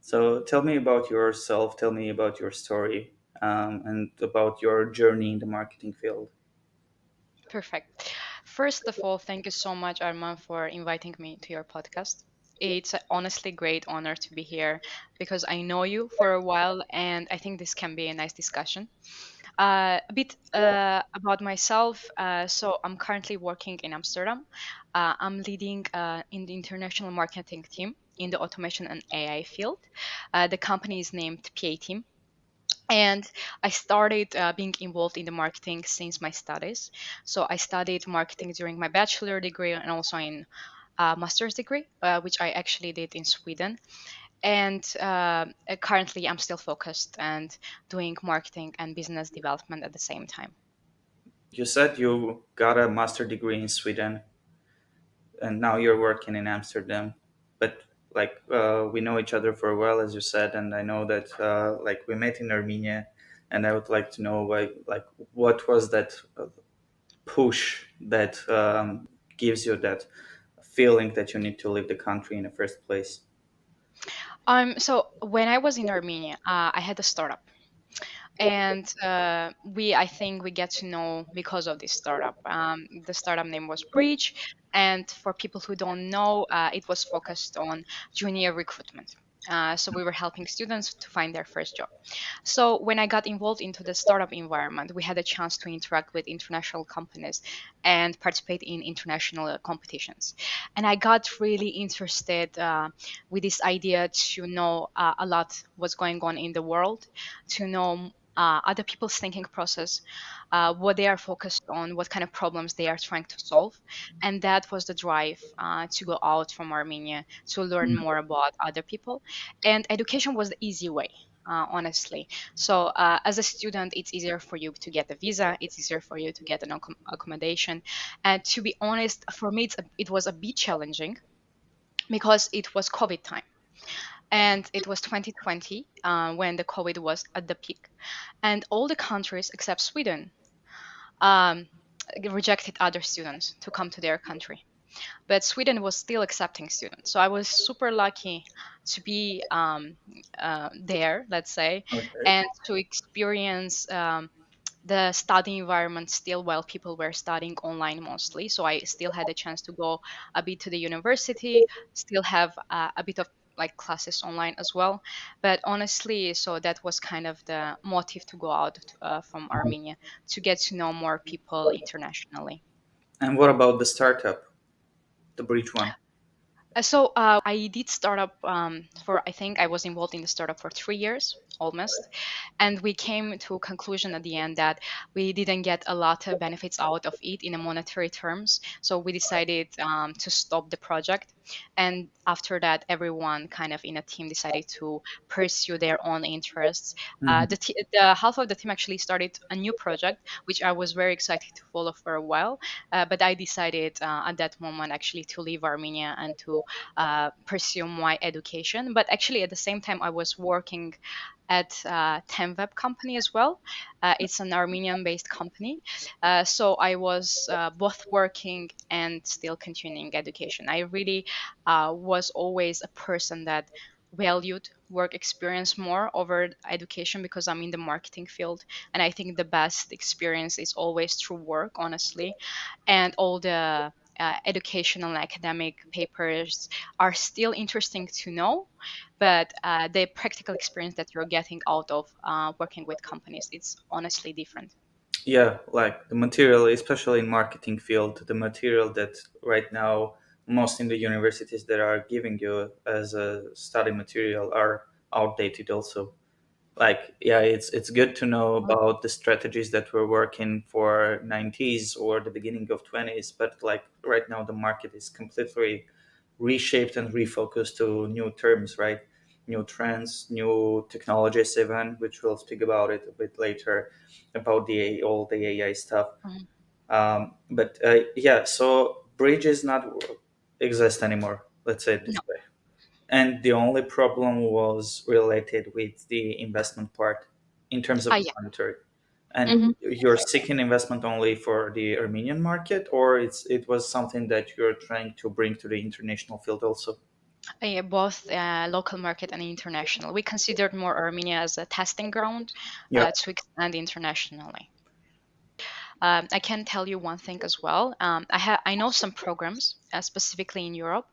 So tell me about yourself, tell me about your story, and about your journey in the marketing field. Perfect. First of all, thank you so much, Arman, for inviting me to your podcast. It's a honestly great honor to be here because I know you for a while and I think this can be a nice discussion. A bit about myself. So, I'm currently working in Amsterdam. I'm leading in the international marketing team in the automation and AI field. The company is named PA Team, and I started being involved in the marketing since my studies. So I studied marketing during my bachelor degree and also in master's degree, which I actually did in Sweden. And currently, I'm still focused and doing marketing and business development at the same time. You said you got a master degree in Sweden, and now you're working in Amsterdam. But we know each other for a while, as you said, and I know that we met in Armenia, and I would like to know what was that push that gives you that feeling that you need to leave the country in the first place. So when I was in Armenia, I had a startup, and I think we get to know because of this startup. The startup name was Breach, and for people who don't know, it was focused on junior recruitment. So we were helping students to find their first job. So when I got involved into the startup environment, we had a chance to interact with international companies and participate in international competitions. And I got really interested with this idea to know a lot what's going on in the world, to know other people's thinking process, what they are focused on, what kind of problems they are trying to solve. And that was the drive to go out from Armenia to learn more about other people. And education was the easy way. Honestly, so as a student, it's easier for you to get a visa. It's easier for you to get an accommodation. And to be honest, for me, it was a bit challenging because it was COVID time, and it was 2020 when the COVID was at the peak, and all the countries except Sweden um, rejected other students to come to their country. But Sweden was still accepting students, so I was super lucky to be there, let's say, Okay. and to experience. The study environment still while people were studying online mostly, so I still had a chance to go a bit to the university, still have a bit of like classes online as well. But honestly, so that was kind of the motive to go out from Armenia, to get to know more people internationally. And what about the startup, the Breach one? I did startup for, I think I was involved in the startup for 3 years almost, and we came to a conclusion at the end that we didn't get a lot of benefits out of it in a monetary terms. So we decided to stop the project, and after that, everyone kind of in a team decided to pursue their own interests. Mhm. The half of the team actually started a new project, which I was very excited to follow for a while. But I decided at that moment actually to leave Armenia and to pursue my education. But actually, at the same time, I was working at Temweb company as well. It's an Armenian-based company. So I was both working and still continuing education. I really was always a person that valued work experience more over education because I'm in the marketing field, and I think the best experience is always through work, honestly. And all the educational and academic papers are still interesting to know, but the practical experience that you're getting out of working with companies, it's honestly different. Yeah, like the material, especially in marketing field, the material that right now most in the universities that are giving you as a study material are outdated also. Like, yeah, it's good to know about the strategies that were working for 90s or the beginning of 20s, but like right now the market is completely reshaped and refocused to new terms, right? New trends, new technologies, even, which we'll speak about it a bit later about all the AI stuff. Mhm. But yeah, so bridges not exist anymore. Let's say it this No. way. And the only problem was related with the investment part in terms of Yeah. monetary. And Mhm. you're seeking investment only for the Armenian market, or it was something that you're trying to bring to the international field also? Both local market and international. We considered more Armenia as a testing ground Yeah. to expand internationally. I can tell you one thing as well. I know some programs, specifically in Europe,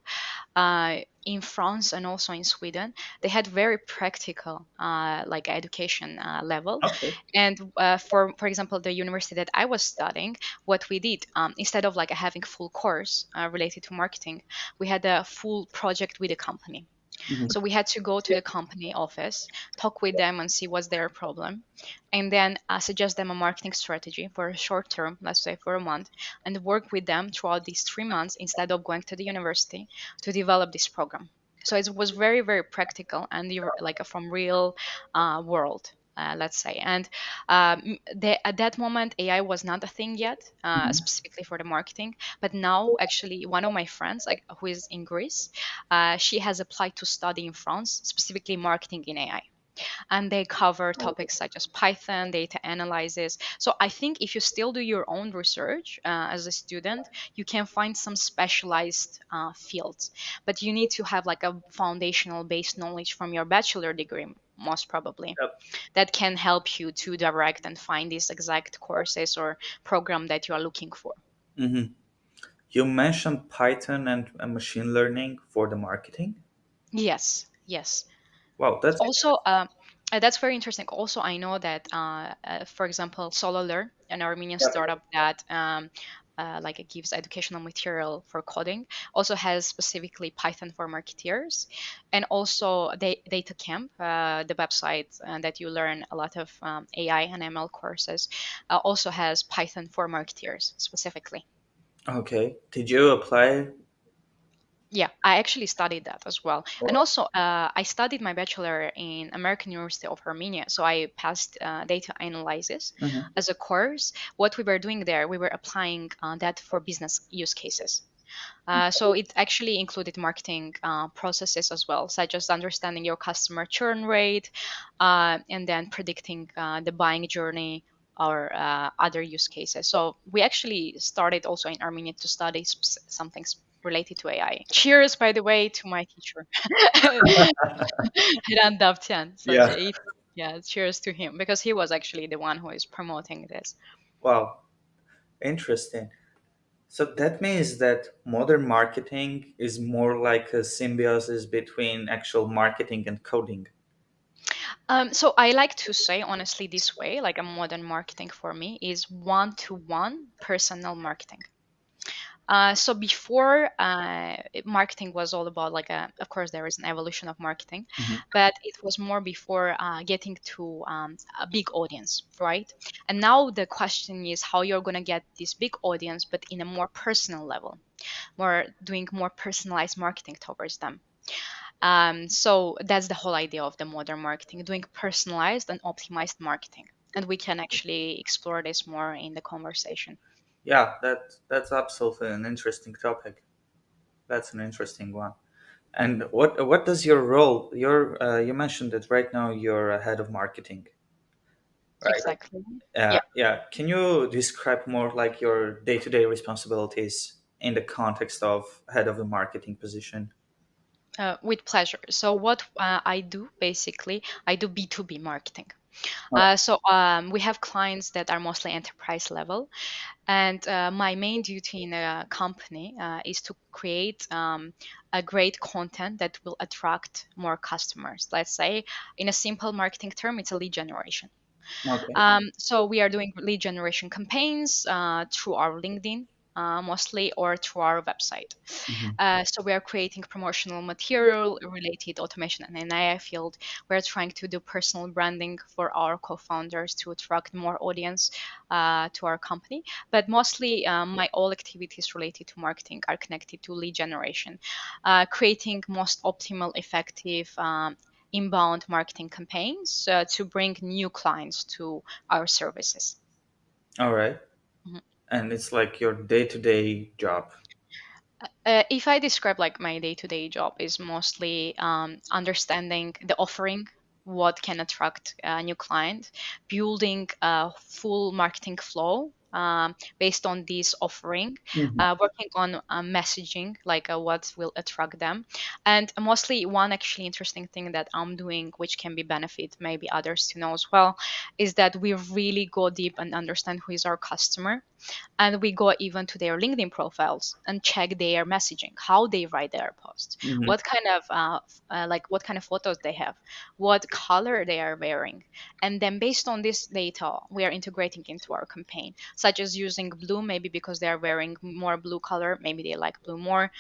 in France and also in Sweden. They had very practical, like education level. Okay. And for example, the university that I was studying, what we did instead of like having full course related to marketing, we had a full project with a company. Mhm. So we had to go to the company office, talk with them and see what's their problem, and then suggest them a marketing strategy for a short term, let's say for a month, and work with them throughout these 3 months instead of going to the university to develop this program. So it was very, very practical and like from real world. Let's say, and at that moment, AI was not a thing yet, Mhm. specifically for the marketing. But now, actually, one of my friends, like who is in Greece, she has applied to study in France, specifically marketing in AI. And they cover topics such as Python, data analysis. So I think if you still do your own research as a student, you can find some specialized fields. But you need to have like a foundational based knowledge from your bachelor degree, most probably, Yep. that can help you to direct and find these exact courses or program that you are looking for. Mhm. You mentioned Python and machine learning for the marketing. Yes, yes. Wow, that's Also, that's very interesting. Also, I know that, for example, Sololearn, an Armenian yeah. startup that like it gives educational material for coding, also has specifically Python for marketeers, and also Data Camp, the website that you learn a lot of AI and ML courses, also has Python for marketeers specifically. Okay. Did you apply? Yeah, I actually studied that as well. And Or- also, I studied my bachelor in American University of Armenia. So I passed data analysis Mhm. as a course. What we were doing there, we were applying that for business use cases. So it actually included marketing processes as well, such as understanding your customer churn rate and then predicting the buying journey or other use cases. So we actually started also in Armenia to study something related to AI. Cheers, by the way, to my teacher, Hiran Davtyan. Such Yeah. a yeah, cheers to him because he was actually the one who is promoting this. Wow. Interesting. So that means that modern marketing is more like a symbiosis between actual marketing and coding. So I like to say honestly this way, like a modern marketing for me is one-to-one personal marketing. So before marketing was all about like of course there is an evolution of marketing, Mhm. but it was more before getting to a big audience, right? And now the question is how you're gonna get this big audience, but in a more personal level, more doing more personalized marketing towards them. So that's the whole idea of the modern marketing, doing personalized and optimized marketing. And we can actually explore this more in the conversation. Yeah, that's absolutely an interesting topic. That's an interesting one. And what does your role? You mentioned that right now you're a head of marketing, right? Exactly. Yeah, Yeah, yeah. Can you describe more like your day-to-day responsibilities in the context of head of the marketing position? with pleasure. So what I do basically, I do B2B marketing. Oh, We have clients that are mostly enterprise level, and my main duty in a company is to create a great content that will attract more customers. Let's say, in a simple marketing term, it's a lead generation. okay. So we are doing lead generation campaigns through our LinkedIn. Mostly or through our website. Mhm. So we are creating promotional material related automation and AI field. We're trying to do personal branding for our co-founders to attract more audience to our company. But mostly, my all activities related to marketing are connected to lead generation, creating most optimal, effective. Inbound marketing campaigns to bring new clients to our services. All right. Mhm. And it's like your day-to-day job. If I describe like my day-to-day job is mostly understanding the offering, what can attract a new client, building a full marketing flow based on this offering, Mhm. working on messaging, like what will attract them. And mostly one actually interesting thing that I'm doing, which can be benefit maybe others to know as well, is that we really go deep and understand who is our customer, and we go even to their LinkedIn profiles and check their messaging, how they write their posts, Mhm. what kind of like what kind of photos they have, what color they are wearing. And then based on this data we are integrating into our campaign, such as using blue, maybe because they are wearing more blue color, maybe they like blue more,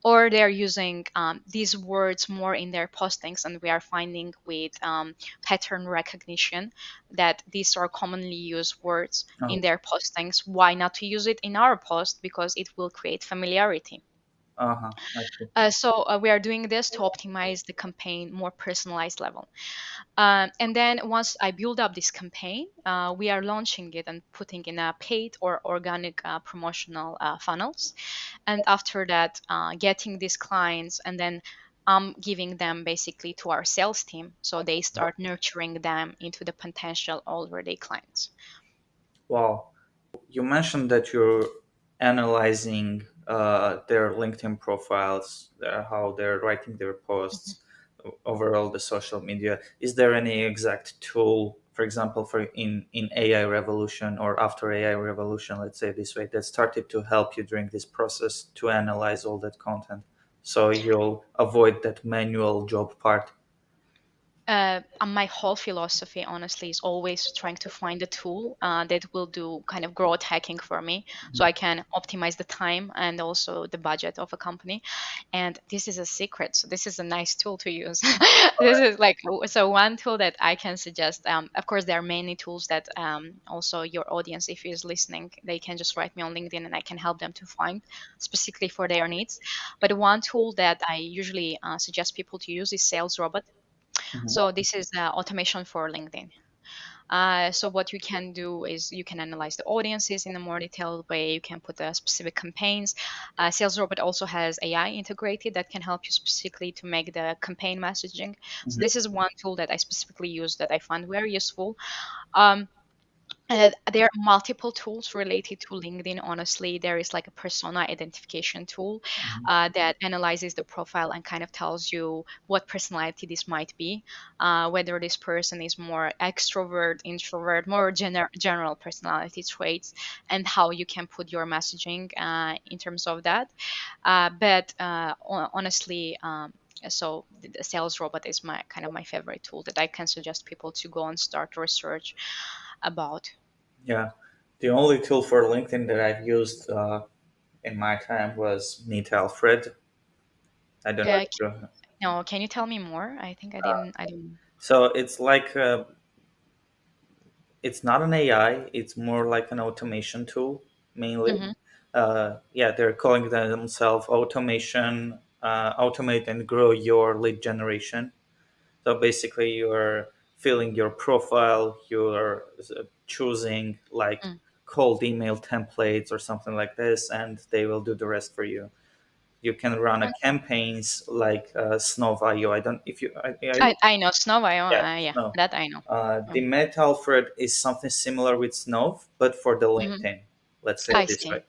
or they're using these words more in their postings, and we are finding with pattern recognition that these are commonly used words Oh, in their postings. Why not to use it in our post? Because it will create familiarity. uh-huh. I see. So we are doing this to optimize the campaign more personalized level. And then once I build up this campaign, we are launching it and putting in a paid or organic promotional funnels. And after that, getting these clients, and then giving them basically to our sales team, so they start nurturing them into the potential already clients. Wow. You mentioned that you're analyzing their LinkedIn profiles, how they're writing their Mhm. posts, overall the social media. Is there any exact tool, for example, for in AI revolution or after AI revolution, let's say this way, that started to help you during this process to analyze all that content, so you'll avoid that manual job part? And my whole philosophy, honestly, is always trying to find a tool that will do kind of growth hacking for me, so I can optimize the time and also the budget of a company. And this is a secret, so this is a nice tool to use. This is like, so one tool that I can suggest. Of course, there are many tools that also your audience, if is listening, they can just write me on LinkedIn, and I can help them to find specifically for their needs. But one tool that I usually suggest people to use is Sales Robot. Mhm. So this is automation for LinkedIn. So what you can do is you can analyze the audiences in a more detailed way. You can put specific campaigns. Sales Robot also has AI integrated that can help you specifically to make the campaign messaging. So Mhm. this is one tool that I specifically use that I find very useful. There are multiple tools related to LinkedIn. Honestly, there is like a persona identification tool that analyzes the profile and kind of tells you what personality this might be, whether this person is more extrovert, introvert, more general personality traits, and how you can put your messaging in terms of that. But honestly, so the Sales Robot is my kind of my favorite tool that I can suggest people to go and start research about. Yeah, the only tool for LinkedIn that I've used in my time was Meet Alfred. I don't know Uh, if you. no, can you tell me more? I think I didn't. I didn't. So it's like it's not an AI. It's more like an automation tool mainly. Hmm. Yeah, they're calling themselves automation, automate and grow your lead generation. So basically, you're filling your profile. You're choosing like Mm. cold email templates or something like this, and they will do the rest for you. You can run a campaigns like Snow.io. I don't if you I know Snow. yeah, Yeah, Snow. that I know. The Meta Alfred is something similar with Snow, but for the Hmm. LinkedIn. Let's say I it this way. see.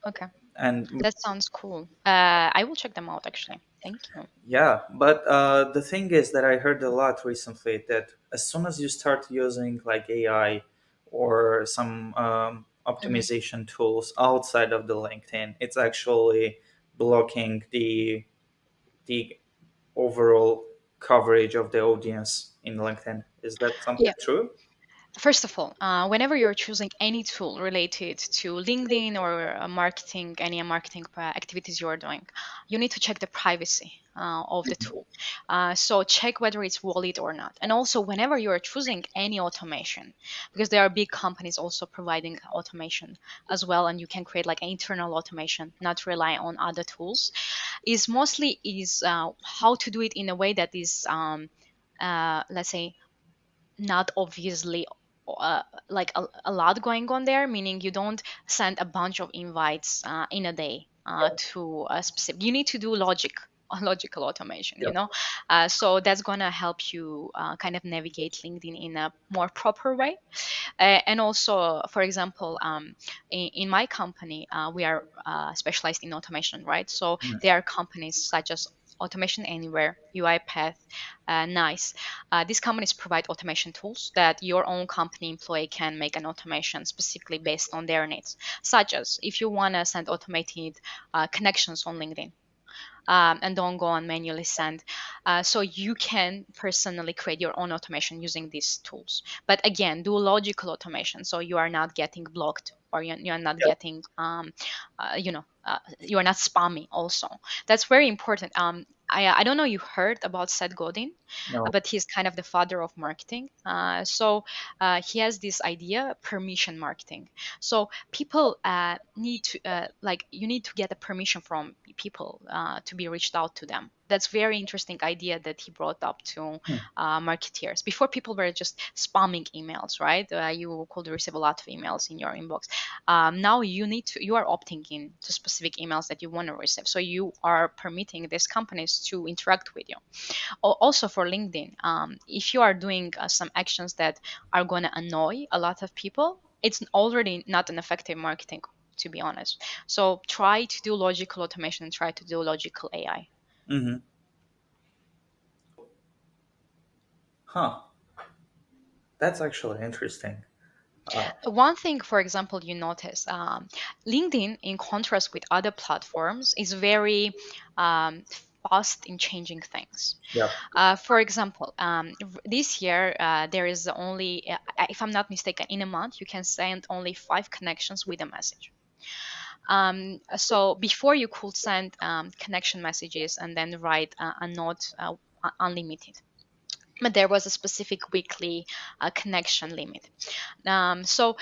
Okay, And that sounds cool. I will check them out actually. Thank you. yeah, but the thing is that I heard a lot recently that as soon as you start using like AI or some Hmm. optimization tools outside of the LinkedIn, it's actually blocking the overall coverage of the audience in LinkedIn. Is that something Yeah. true? First of all, whenever you're choosing any tool related to LinkedIn or marketing, any marketing activities you're doing, you need to check the privacy of the tool. So check whether it's valid or not. And also, whenever you're choosing any automation, because there are big companies also providing automation as well, and you can create like an internal automation, not rely on other tools. Is mostly is how to do it in a way that is, let's say, not obviously like a lot going on there, meaning you don't send a bunch of invites in a day to a specific. You need to do logic. logical automation, Yep. so that's going to help you kind of navigate LinkedIn in a more proper way. And also, for example, in my company, we are specialized in automation, right? So Mm. there are companies such as Automation Anywhere, UiPath, Nice. These companies provide automation tools that your own company employee can make an automation specifically based on their needs, such as if you want to send automated connections on LinkedIn, and don't go and manually send. So you can personally create your own automation using these tools. But again, do logical automation so you are not getting blocked, or you are not Yep. getting, you are not spamming also. That's very important. I don't know you heard about Seth Godin, No. but he's kind of the father of marketing. So he has this idea, permission marketing. So people need to like you need to get a permission from people to be reached out to them. That's very interesting idea that he brought up to Hmm. marketeers. Before, people were just spamming emails, right? You could receive a lot of emails in your inbox. Now you are opting in to specific emails that you want to receive, so you are permitting these companies to interact with you. Also for LinkedIn, if you are doing some actions that are going to annoy a lot of people, it's already not an effective marketing, to be honest. So try to do logical automation and try to do logical AI. Hmm. Huh. That's actually interesting. Uh, One thing, for example, you notice, LinkedIn, in contrast with other platforms, is very um, fast in changing things. yep. For example, this year there is only, if I'm not mistaken, in a month you can send only 5 connections with a message. So before, you could send connection messages and then write a note, unlimited. But there was a specific weekly connection limit. So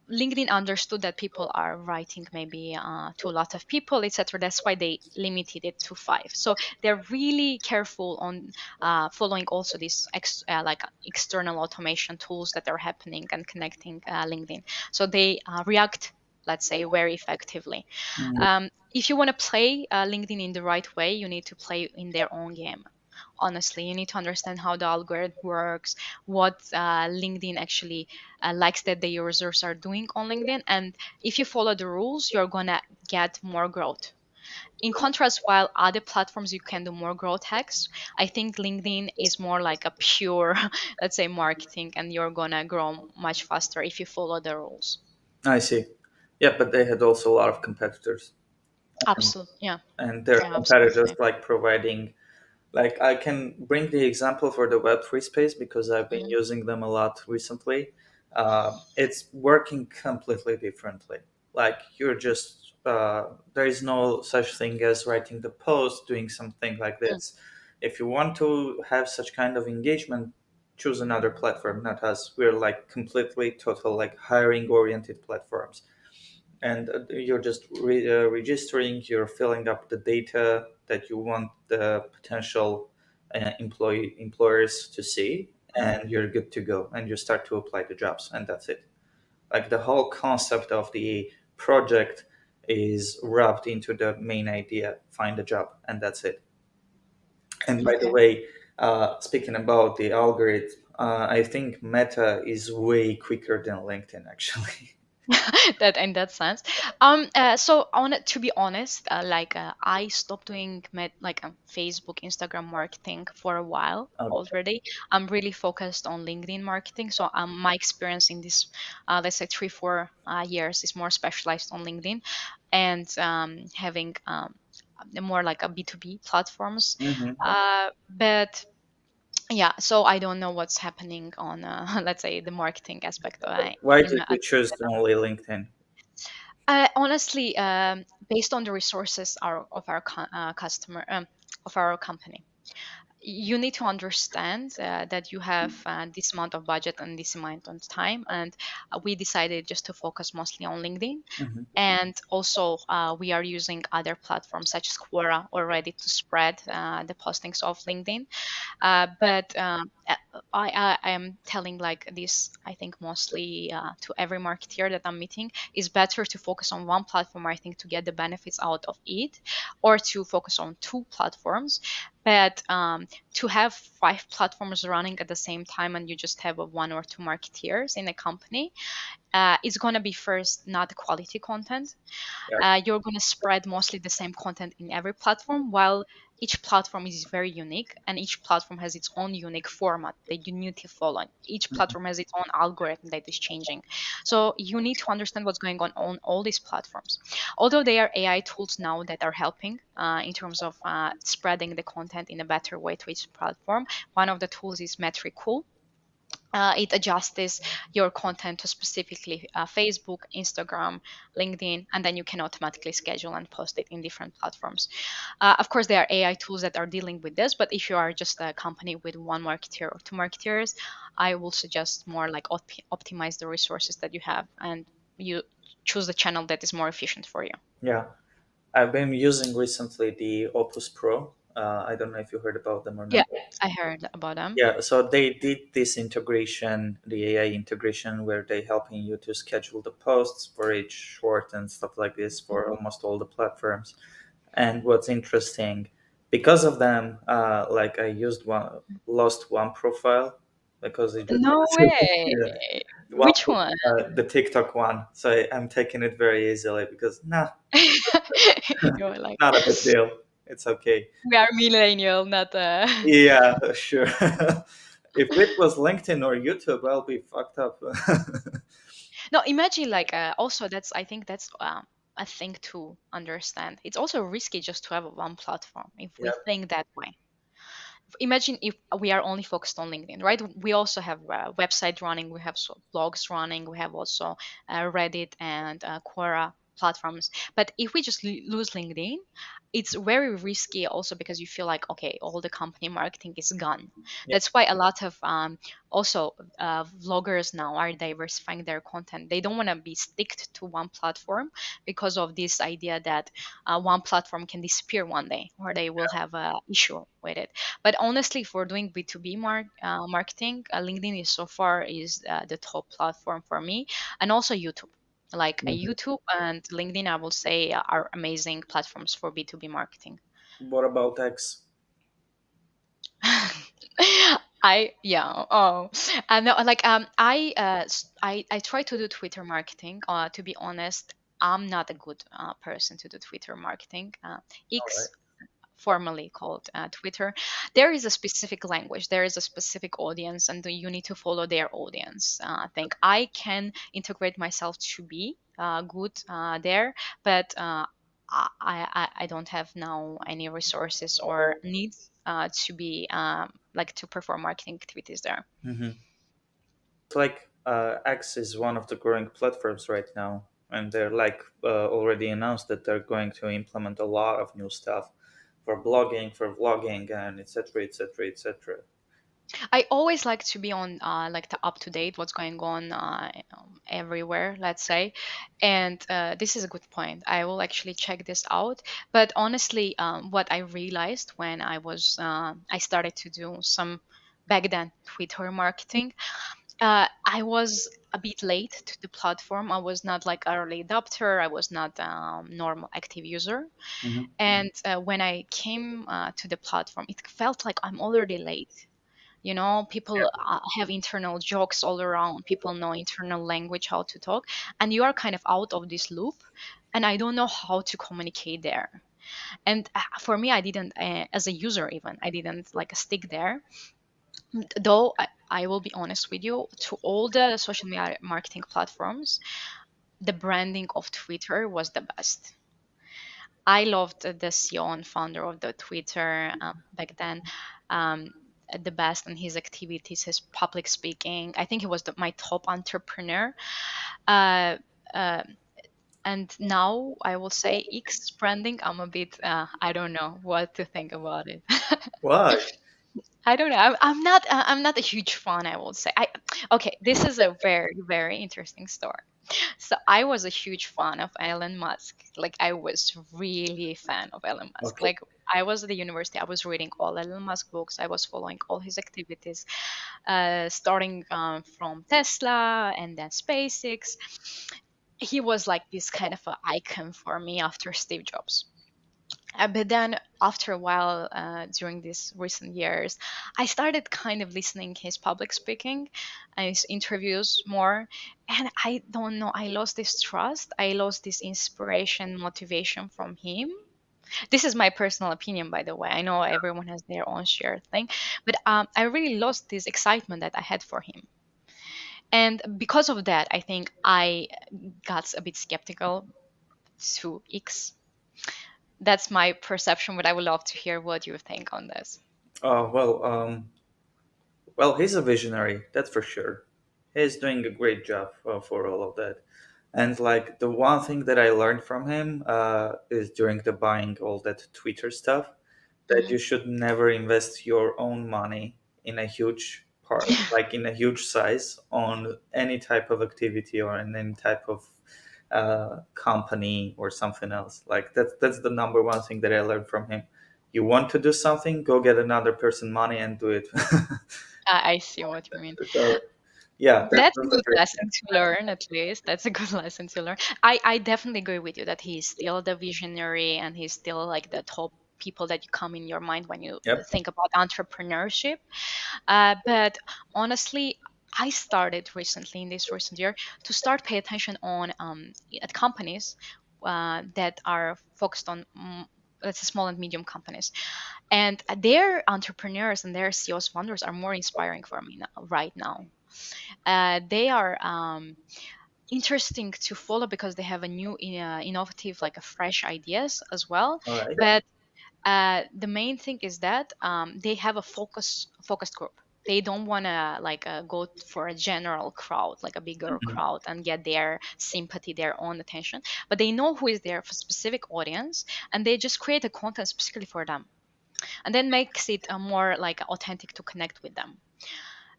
LinkedIn understood that people are writing maybe to a lot of people, etc. That's why they limited it to 5. So they're really careful on following also these external automation tools that are happening and connecting LinkedIn. So they react, let's say, very effectively. Mhm. If you want to play LinkedIn in the right way, you need to play in their own game. Honestly, you need to understand how the algorithm works, what LinkedIn actually likes that the users are doing on LinkedIn, and if you follow the rules, you're gonna get more growth. In contrast, while other platforms you can do more growth hacks, I think LinkedIn is more like a pure, let's say, marketing, and you're gonna grow much faster if you follow the rules. I see. Yeah, but they had also a lot of competitors, and, Absolutely, yeah, and their yeah, competitors absolutely. like providing. Like I can bring the example for the Web3 space because I've been Mhm. using them a lot recently. It's working completely differently. Like you're just there is no such thing as writing the post, doing something like Mm. this. If you want to have such kind of engagement, choose another platform, not us. We're like completely total like hiring oriented platforms, and you're just registering, you're filling up the data that you want the potential employers to see, and you're good to go, and you start to apply the jobs, and that's it. Like the whole concept of the project is wrapped into the main idea, find a job, and that's it. And by the Okay. way, speaking about the algorithm, I think Meta is way quicker than LinkedIn actually. That in that sense. So on to be honest, I stopped doing Facebook, Instagram marketing for a while already. I'm really focused on LinkedIn marketing. So my experience in this, let's say 3 4 years, is more specialized on LinkedIn, and having more like a B2B platforms. Mhm. But yeah, so I don't know what's happening on let's say the marketing aspect Why in did you choose only LinkedIn? honestly, based on the resources of our customer, of our company, you need to understand that you have this amount of budget and this amount of time, and we decided just to focus mostly on LinkedIn. Mhm. And also, we are using other platforms such as Quora already to spread the postings of LinkedIn. But I am telling like this, I think mostly to every marketeer that I'm meeting, is better to focus on one platform, I think, to get the benefits out of it, or to focus on two platforms. But to have five platforms running at the same time and you just have a one or two marketeers in a company, it's going to be first not quality content. Yeah. You're going to spread mostly the same content in every platform, while each platform is very unique and each platform has its own unique format that you need to follow. Each Mhm. platform has its own algorithm that is changing. So you need to understand what's going on all these platforms. Although there are AI tools now that are helping in terms of spreading the content in a better way to each platform, one of the tools is Metricool. It adjusts your content to specifically Facebook, Instagram, LinkedIn, and then you can automatically schedule and post it in different platforms. Of course, there are AI tools that are dealing with this, but if you are just a company with one marketer or two marketers, I will suggest more like optimize the resources that you have and you choose the channel that is more efficient for you. Yeah. I've been using recently the Opus Pro. I don't know if you heard about them or Yeah, not. I heard about them. Yeah, so they did this integration, the AI integration, where they helping you to schedule the posts for each short and stuff like this for almost all the platforms. And what's interesting, because of them, like I lost one profile because it just No way. yeah, one, Which one? the TikTok one. So I'm taking it very easily because nah, You're like, not a big deal. It's okay. we are millennial, not Yeah, sure. If it was LinkedIn or YouTube, I'll be fucked up. No, imagine like also that's I think that's a thing to understand. It's also risky just to have one platform if we Yeah. think that way. Imagine if we are only focused on LinkedIn, right? We also have website running, we have blogs running, we have also Reddit and Quora platforms. But if we just lose LinkedIn, it's very risky also because you feel like, okay, all the company marketing is gone. Yeah. That's why a lot of also vloggers now are diversifying their content. They don't want to be sticked to one platform because of this idea that one platform can disappear one day or they will have a issue with it. But honestly, for doing B2B marketing, LinkedIn is so far is the top platform for me, and also YouTube. Like Mhm. YouTube and LinkedIn, I will say are amazing platforms for B2B marketing. What about X? I yeah oh and no, like I try to do Twitter marketing. To be honest, I'm not a good person to do Twitter marketing. All right. X, formerly called Twitter, there is a specific language, there is a specific audience, and you need to follow their audience. I think I can integrate myself to be good there, but I don't have now any resources or needs to be like to perform marketing activities there. Mm-hmm. It's like X is one of the growing platforms right now, and they're like already announced that they're going to implement a lot of new stuff for blogging, for vlogging, and etc. etc. etc. I always like to be on like the up to date what's going on everywhere, let's say. And this is a good point. I will actually check this out. But honestly, what I realized when I started to do some back then Twitter marketing, I was a bit late to the platform. I was not like early adopter. I was not normal active user. Mm-hmm. And when I came to the platform, it felt like I'm already late. You know, people have internal jokes all around. People know internal language, how to talk, and you are kind of out of this loop. And I don't know how to communicate there. And for me, I didn't, as a user, even I didn't like stick there. Though I will be honest with you, to all the social media marketing platforms, the branding of Twitter was the best. I loved the CEO and founder of the Twitter back then. Um, the best in his activities, his public speaking. I think he was my top entrepreneur. Uh, uh, and now I will say X branding. I'm a bit. I don't know what to think about it. Why? I don't know. I'm not. I'm not a huge fan. I will say. Okay. This is a very very interesting story. So I was a huge fan of Elon Musk. Like I was really a fan of Elon Musk. Okay. Like I was at the university. I was reading all Elon Musk books. I was following all his activities, starting from Tesla and then SpaceX. He was like this kind of an icon for me after Steve Jobs. But then after a while, during these recent years, I started kind of listening his public speaking and his interviews more. And I don't know, I lost this trust. I lost this inspiration, motivation from him. This is my personal opinion, by the way. I know everyone has their own shared thing, but I really lost this excitement that I had for him. And because of that, I think I got a bit skeptical to X. That's my perception, but I would love to hear what you think on this. Oh well, he's a visionary, that's for sure. He's doing a great job for all of that. And like the one thing that I learned from him is during the buying all that Twitter stuff, that Mhm. you should never invest your own money in a huge part, like in a huge size, on any type of activity or in any type of company or something else. Like that's the number one thing that I learned from him. You want to do something, go get another person money and do it. I see what you mean. So yeah, That's a that's the good first thing. lesson to learn, at least. That's a good lesson to learn. I definitely agree with you that he's still the visionary and he's still like the top people that you come in your mind when you Yep. think about entrepreneurship. But honestly, I started recently in this recent year to start pay attention on at companies that are focused on let's say small and medium companies, and their entrepreneurs and their CEOs founders are more inspiring for me now, right now. They are interesting to follow because they have a new innovative like a fresh ideas as well, All right. but the main thing is that they have a focused group. They don't want to like go for a general crowd, like a bigger Mhm. crowd, and get their sympathy, their own attention. But they know who is there for specific audience, and they just create a content specifically for them, and then makes it more like authentic to connect with them.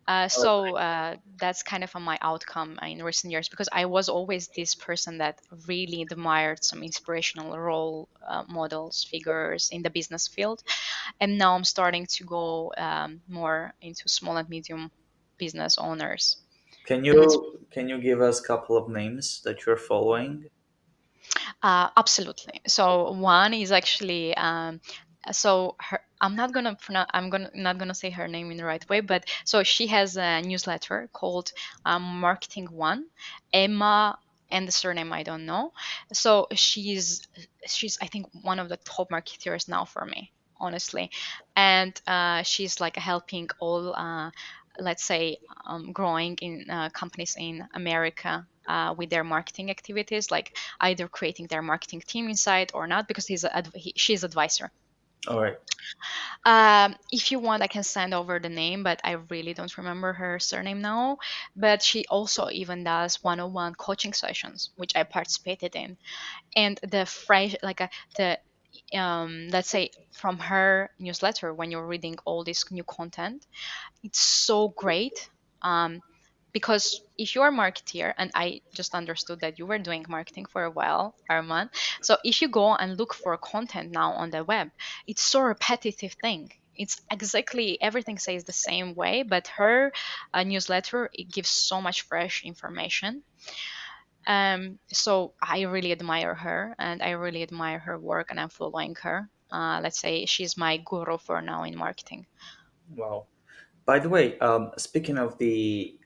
That's kind of my outcome in recent years because I was always this person that really admired some inspirational role models, figures in the business field, and now I'm starting to go more into small and medium business owners. And it's Can you give us a couple of names that you're following? Absolutely. So one is actually so her I'm not gonna I'm gonna not gonna say her name in the right way, but so she has a newsletter called Marketing One, Emma, and the surname I don't know. So she's I think one of the top marketers now for me, honestly, and she's like helping all let's say growing in companies in America with their marketing activities, like either creating their marketing team inside or not, because she's advisor. All right. If you want, I can send over the name, but I really don't remember her surname now. But she also even does one-on-one coaching sessions, which I participated in. And the fresh, like the let's say from her newsletter, when you're reading all this new content, it's so great. Because if you're a marketeer, and I just understood that you were doing marketing for a while, Arman, so if you go and look for content now on the web, it's so repetitive thing. It's exactly everything says the same way, but her newsletter, it gives so much fresh information. So I really admire her, and I really admire her work, and I'm following her. Let's say she's my guru for now in marketing. Wow. By the way, speaking of the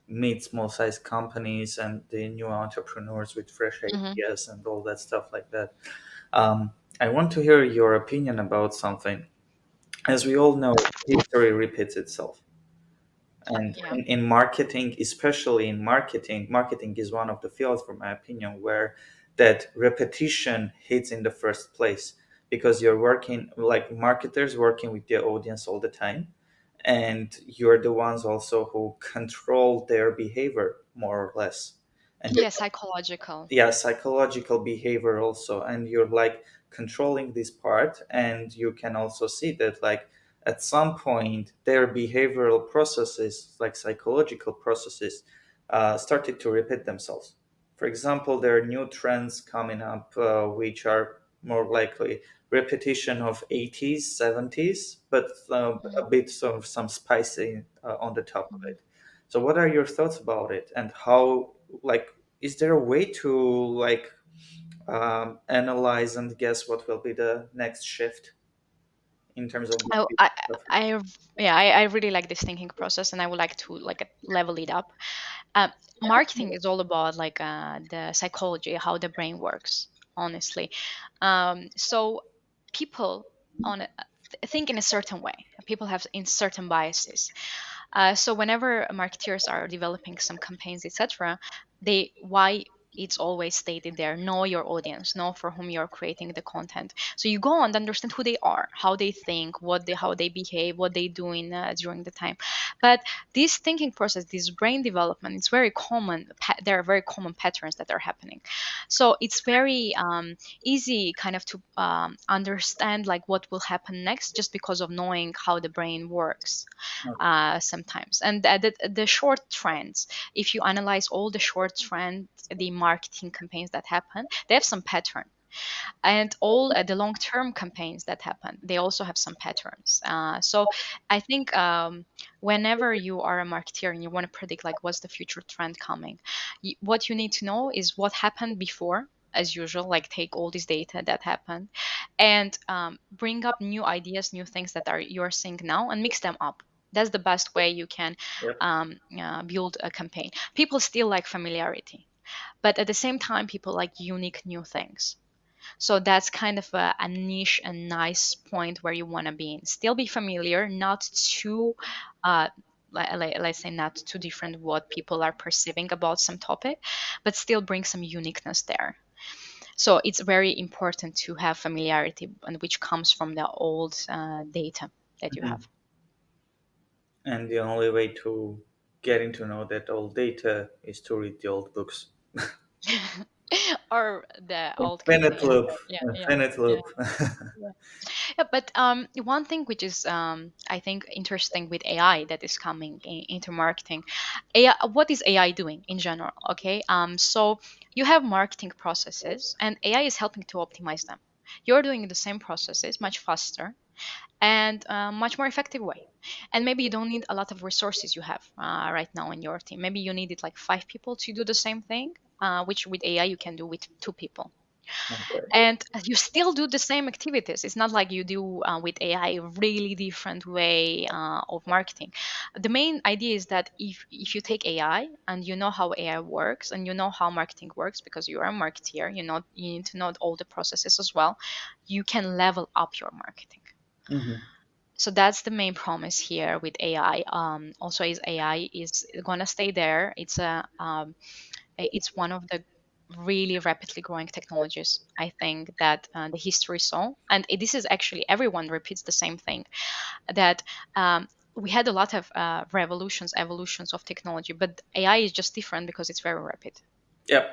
mid small size companies and the new entrepreneurs with fresh Hmm. ideas and all that stuff like that, I want to hear your opinion about something. As we all know, history repeats itself. And Yeah. in marketing, especially in marketing, marketing is one of the fields, from my opinion, where that repetition hits in the first place, because you're working like marketers working with the audience all the time, and you're the ones also who control their behavior more or less, and Yeah, psychological. yeah, psychological behavior also, and you're like controlling this part, and you can also see that like at some point their behavioral processes, like psychological processes, started to repeat themselves. For example, there are new trends coming up which are more likely repetition of 80s, 70s, but a bit of some spicy on the top of Mhm. it. So, what are your thoughts about it, and how, like, is there a way to like analyze and guess what will be the next shift in terms of I, behavior I, stuff? I, yeah, I really like this thinking process, and I would like to like level it up. Uh, Marketing is all about like the psychology, how the brain works. Honestly, so people think in a certain way. People have in certain biases. So whenever marketeers are developing some campaigns, etc., they why it's always stated there: know your audience, know for whom you're creating the content. So you go and understand who they are, how they think, how they behave, what they do in during the time. But this thinking process, this brain development, it's very common. There are very common patterns that are happening. So it's very easy kind of to understand like what will happen next just because of knowing how the brain works sometimes. And the short trends, if you analyze all the short trends, the marketing campaigns that happen, they have some pattern. And all the long-term campaigns that happen, they also have some patterns. So I think whenever you are a marketeer and you want to predict like what's the future trend coming, what you need to know is what happened before, as usual, like take all this data that happened and bring up new ideas, new things that are you're seeing now, and mix them up. That's the best way you can Yep. build a campaign. People still like familiarity, but at the same time people like unique new things. So that's kind of a niche and nice point where you want to be in. Still be familiar, not too, uh, let's say, not too different what people are perceiving about some topic, but still bring some uniqueness there. So it's very important to have familiarity, and which comes from the old data that you Mhm. have. And the only way to getting to know that old data is to read the old books. Or the old Infinite company. loop. Yeah, yeah, Infinite yeah. loop. Yeah. Yeah, but one thing which is I think interesting with AI that is coming into marketing, AI, what is AI doing in general? Okay, so you have marketing processes, and AI is helping to optimize them. You're doing the same processes much faster and much more effective way. And maybe you don't need a lot of resources you have right now in your team. Maybe you needed like 5 people to do the same thing, which with AI you can do with 2 people, Okay. and you still do the same activities. It's not like you do with AI a really different way of marketing. The main idea is that if you take AI and you know how AI works and you know how marketing works, because you are a marketeer, you need to know all the processes as well, you can level up your marketing. Hmm. So that's the main promise here with AI. Also, is AI is gonna stay there. It's one of the really rapidly growing technologies, I think, that the history saw. And this is actually, everyone repeats the same thing, that we had a lot of revolutions, evolutions of technology, but AI is just different because it's very rapid. Yep.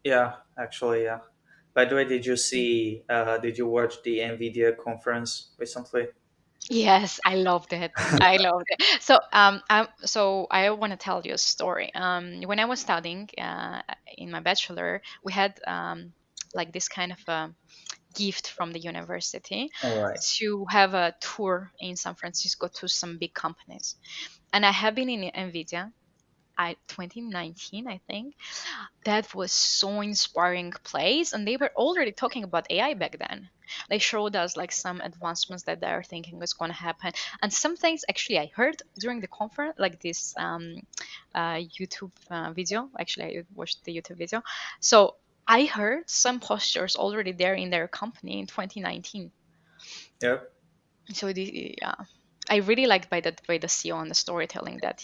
Yeah. Actually, yeah. By the way, did you see? Did you watch the Nvidia conference recently? Yes, I loved it. I loved it. So I want to tell you a story. When I was studying in my bachelor, we had like this kind of gift from the university All right. to have a tour in San Francisco to some big companies. And I have been in NVIDIA. 2019, I think. That was so inspiring place, and they were already talking about AI back then. They showed us like some advancements that they're thinking was going to happen, and some things actually I heard during the conference, like this YouTube video. Actually, I watched the YouTube video, so I heard some postures already there in their company in 2019. Yep. So I really liked by the CEO and the storytelling that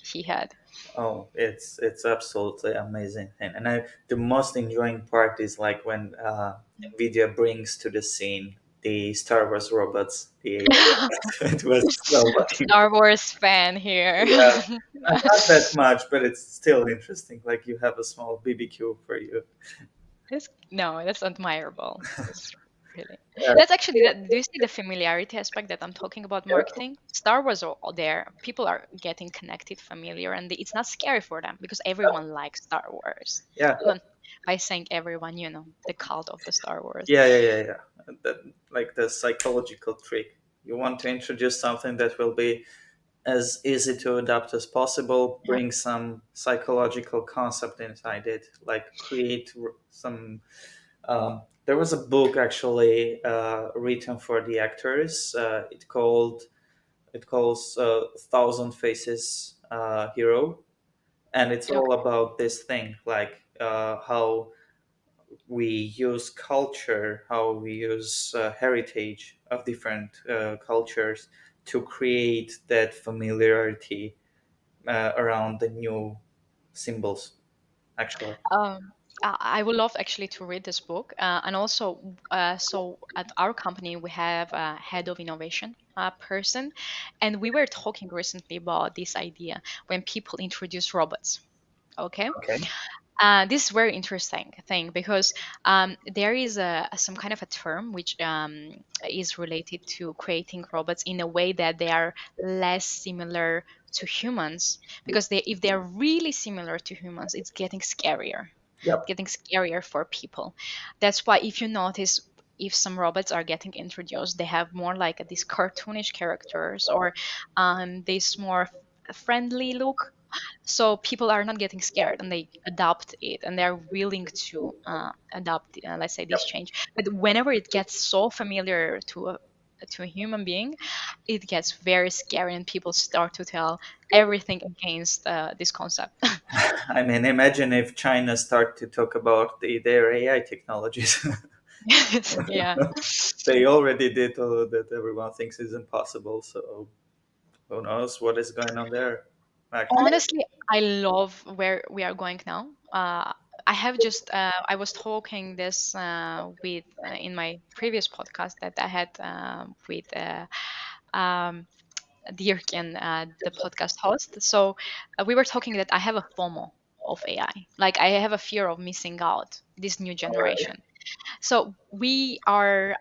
he had. Oh, it's absolutely amazing, and the most enjoying part is like when Nvidia brings to the scene the Star Wars robots, the AI robots. It was so fucking Star Wars fan here. yeah. Not that much, but it's still interesting. Like you have a small BBQ for you. No, that's admirable. That's true. Really. Yeah, That's actually that. Do you see the familiarity aspect that I'm talking about yeah, marketing? Star Wars are all there. People are getting connected, familiar, and it's not scary for them because everyone likes Star Wars. yeah, Well, by saying everyone, the cult of the Star Wars. yeah, yeah, yeah, yeah. That, like the psychological trick. You want to introduce something that will be as easy to adapt as possible, Yeah. bring some psychological concept inside it, like create some. There was a book actually written for the actors. It calls Thousand Faces Hero, and it's Okay. all about this thing, like how we use culture, how we use heritage of different cultures to create that familiarity around the new symbols, actually. I would love actually to read this book. And also, so at our company, we have a head of innovation person, and we were talking recently about this idea when people introduce robots. Okay. Okay. This is very interesting thing because there is some kind of a term which is related to creating robots in a way that they are less similar to humans because if they're really similar to humans, it's Yep. getting scarier for people. That's why if you notice, if some robots are getting introduced, they have more like these cartoonish characters or this more friendly look, so people are not getting scared and they adopt it and they're willing to adopt, let's say, this change. But whenever it gets so familiar to a human being, it gets very scary and people start to tell everything against this concept. I mean, imagine if China start to talk about their AI technologies. Yeah. They already did that everyone thinks is impossible. So who knows what is going on there? Actually, Honestly, I love where we are going now. I have just I was talking this with in my previous podcast that I had with um, Dirk and the podcast host. So we were talking that I have a FOMO of AI. Like I have a fear of missing out this new generation. So we are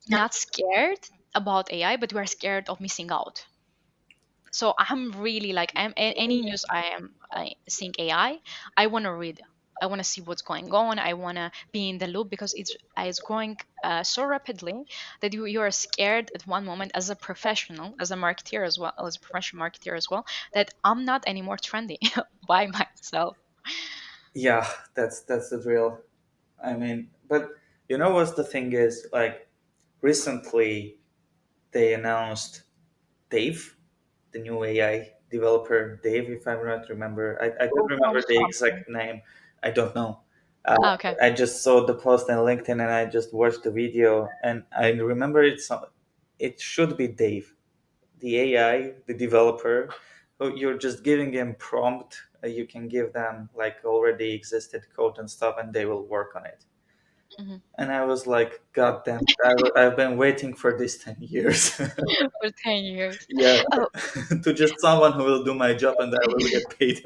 not scared about AI, but we are scared of missing out. So I'm really like any news I seeing I want to read. I want to see what's going on. I want to be in the loop because it's growing so rapidly that you are scared at one moment as a professional, as a marketeer as well, as a professional marketeer as well, that I'm not anymore trendy by myself. yeah, that's the drill. I mean, but you know what the thing is? Like recently, they announced Dave, the new AI developer, Dave, if I'm not remember. I don't Oh, from remember the something. exact name. I don't know. Uh, Ah, okay. I just saw the post on LinkedIn and I just watched the video and I remember it should be Dave, the AI, the developer. Who you're just giving him prompt. You can give them like already existed code and stuff, and they will work on it. Hmm. And I was like, God damn it! I've been waiting for this 10 years. For 10 years. Yeah, Oh, to just someone who will do my job and I will get paid.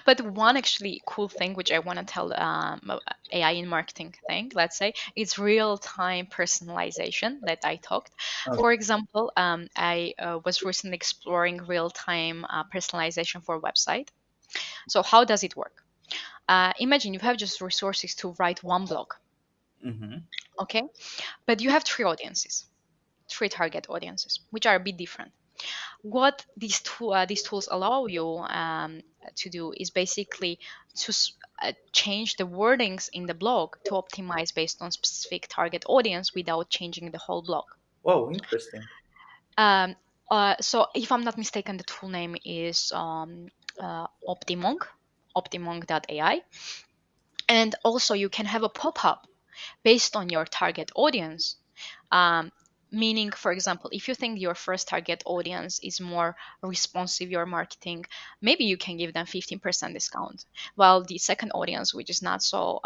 but one actually cool thing which I want to tell AI in marketing thing, let's say, is real time personalization that I talked. Oh, For example, I was recently exploring real time personalization for website. So how does it work? Imagine you have just resources to write one blog, hmm. okay? But you have three audiences, three target audiences, which are a bit different. What these tools allow you to do is basically to change the wordings in the blog to optimize based on specific target audience without changing the whole blog. Whoa, interesting. Um, so if I'm not mistaken, the tool name is Optimong, optimong.ai. And also you can have a pop-up based on your target audience. Um, Meaning, for example, if you think your first target audience is more responsive, your marketing, maybe you can give them 15% discount. While the second audience, which is not so,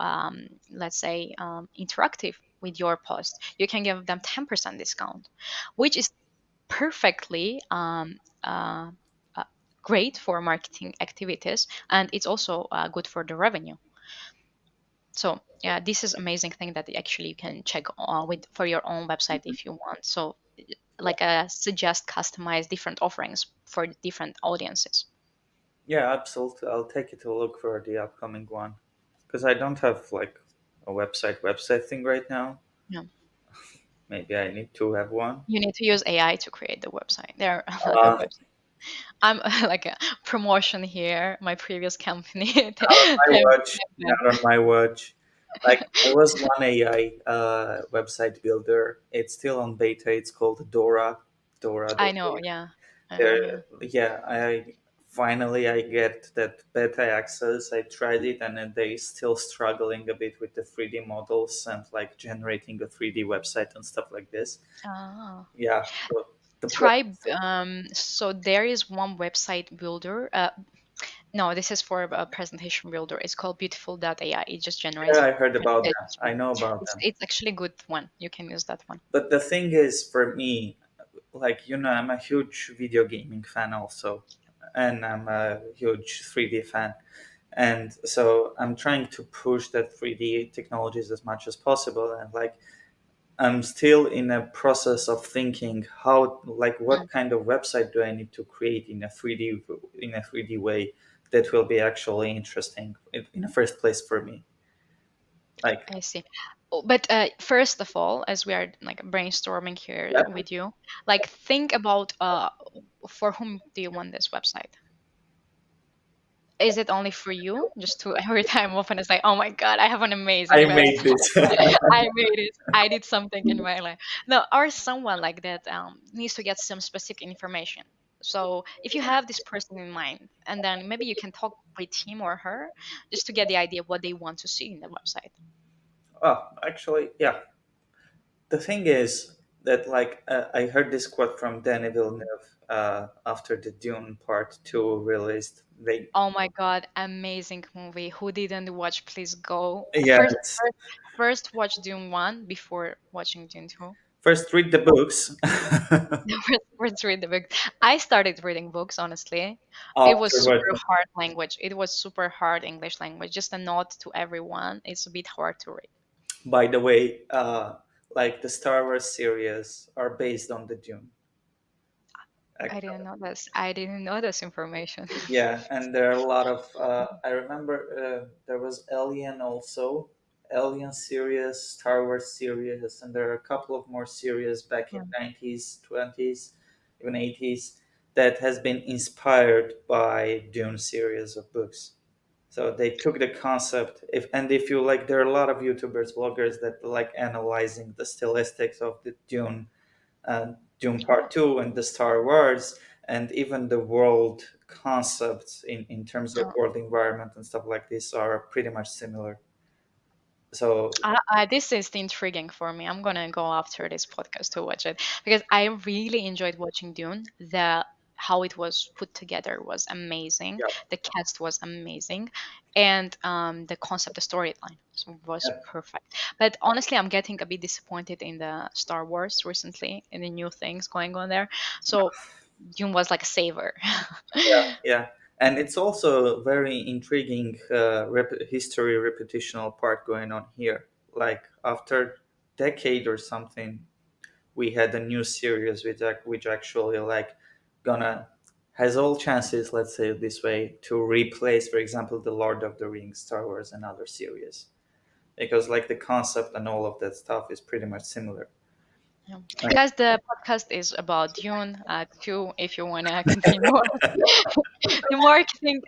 let's say, interactive with your post, you can give them 10% discount, which is perfectly uh, great for marketing activities. And it's also good for the revenue. So yeah, this is amazing thing that actually you can check on with for your own website if you want. So like suggest customize different offerings for the different audiences. Yeah, absolutely. I'll take it a look for the upcoming one because I don't have like a website thing right now. Yeah. Maybe I need to have one. You need to use AI to create the website. There are a lot of Uh, websites. I'm like a promotion here. My previous company, Not on my they watch. Not on my watch. Like there was one AI website builder. It's still on beta. It's called Dora. Dora. I know, yeah. I know, yeah. There, yeah. I finally I get that beta access. I tried it, and then they still struggling a bit with the 3D models and like generating a 3D website and stuff like this. Ah. Yeah. So the Try process. so there is one website builder. No, this is for a presentation builder. It's called Beautiful.ai. It just Yeah, generates I heard about them. presentations. I know about It's them. it's actually a good one. You can use that one. But the thing is, for me, like I'm a huge video gaming fan also, and I'm a huge 3D fan, and so I'm trying to push that 3D technologies as much as possible. And like I'm still in a process of thinking how, like, Mm, what kind of website do I need to create in a 3D way that will be actually interesting in the first place for me. Like, I see. Oh, but first of all, as we are like brainstorming here yeah, with you, like think about for whom do you want this website? Is it only for you? Just to every time open, it's like, oh my god, I have an amazing I website. made this. I made it. I did something in my life. No, or someone like that needs to get some specific information. So if you have this person in mind, and then maybe you can talk with him or her just to get the idea of what they want to see in the website. Oh, actually, yeah. The thing is that, like, I heard this quote from Denis Villeneuve after the Dune Part Two released. They, Oh my god, amazing movie. Who didn't watch, please go. yeah, First watch Dune 1 before watching Dune 2. first read the books. First read the book. I started reading books, honestly. It was After super watching. hard language. It was super hard English language. Just a note to everyone. It's a bit hard to read. By the way, like the Star Wars series are based on the Dune. I didn't Actually, know this. I didn't know this information. yeah, and there are a lot of. I remember there was Alien also, Alien series, Star Wars series, and there are a couple of more series back in Mm. 90s, 20s, even 80s that has been inspired by Dune series of books. So they took the concept. If you like, there are a lot of YouTubers, bloggers that like analyzing the stylistics of the Dune Part Two and the Star Wars, and even the world concepts in terms of Oh, world environment and stuff like this are pretty much similar. So this is intriguing for me. I'm gonna go after this podcast to watch it because I really enjoyed watching Dune. The how it was put together was amazing. yeah, The cast was amazing, and the concept, the storyline was yeah, perfect. But honestly, I'm getting a bit disappointed in the Star Wars recently, in the new things going on there. So Dune was like a saver. yeah. And it's also a very intriguing history reputational part going on here. Like after decade or something, we had a new series which actually like gonna has all chances, let's say it this way, to replace, for example, the Lord of the Rings, Star Wars, and other series, because like the concept and all of that stuff is pretty much similar. Yeah. Right. Guys, the podcast is about Dune 2. If you want to continue on, the marketing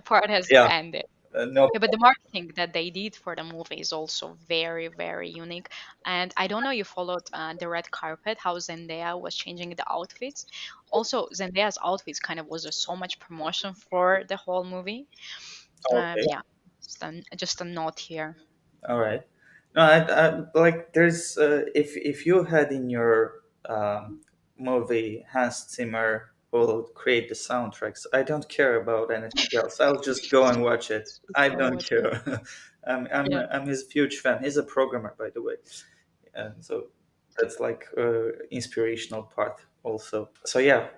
part has Yeah, ended. no. Yeah, but the marketing that they did for the movie is also very, very unique. And I don't know you followed the red carpet, how Zendaya was changing the outfits. Also, Zendaya's outfits kind of was so much promotion for the whole movie. Okay. Yeah, just a note here. All right. No, like there's if you had in your movie Hans Zimmer will create the soundtracks. I don't care about anything else. I'll just go and watch it. Just I go don't watch it. care. Yeah. I'm his huge fan. He's a programmer, by the way. So that's like inspirational part also. So yeah,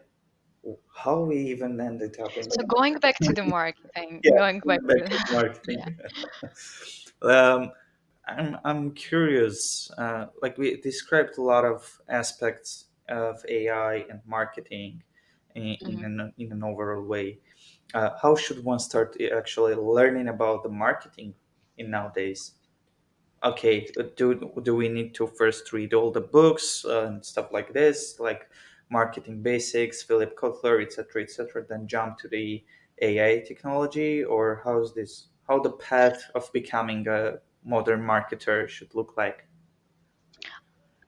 how we even ended up in So going back to the marketing, yeah, going back back to to marketing. yeah. Um, I'm curious. Like we described a lot of aspects of AI and marketing Mhm. in an overall way. How should one start actually learning about the marketing in nowadays? Okay, do we need to first read all the books and stuff like this, like marketing basics, Philip Kotler, etc., then jump to the AI technology, or how's this? How the path of becoming a modern marketer should look like?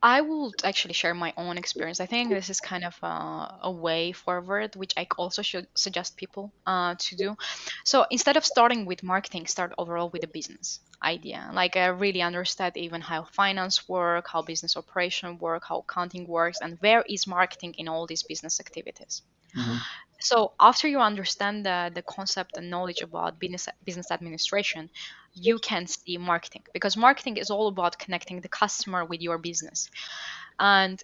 I will actually share my own experience. I think this is kind of a way forward, which I also should suggest people to do. So instead of starting with marketing, start overall with a business idea. Like really understand even how finance work, how business operation work, how accounting works, and where is marketing in all these business activities. Mhm. So after you understand the concept and knowledge about business administration, you can see marketing, because marketing is all about connecting the customer with your business. And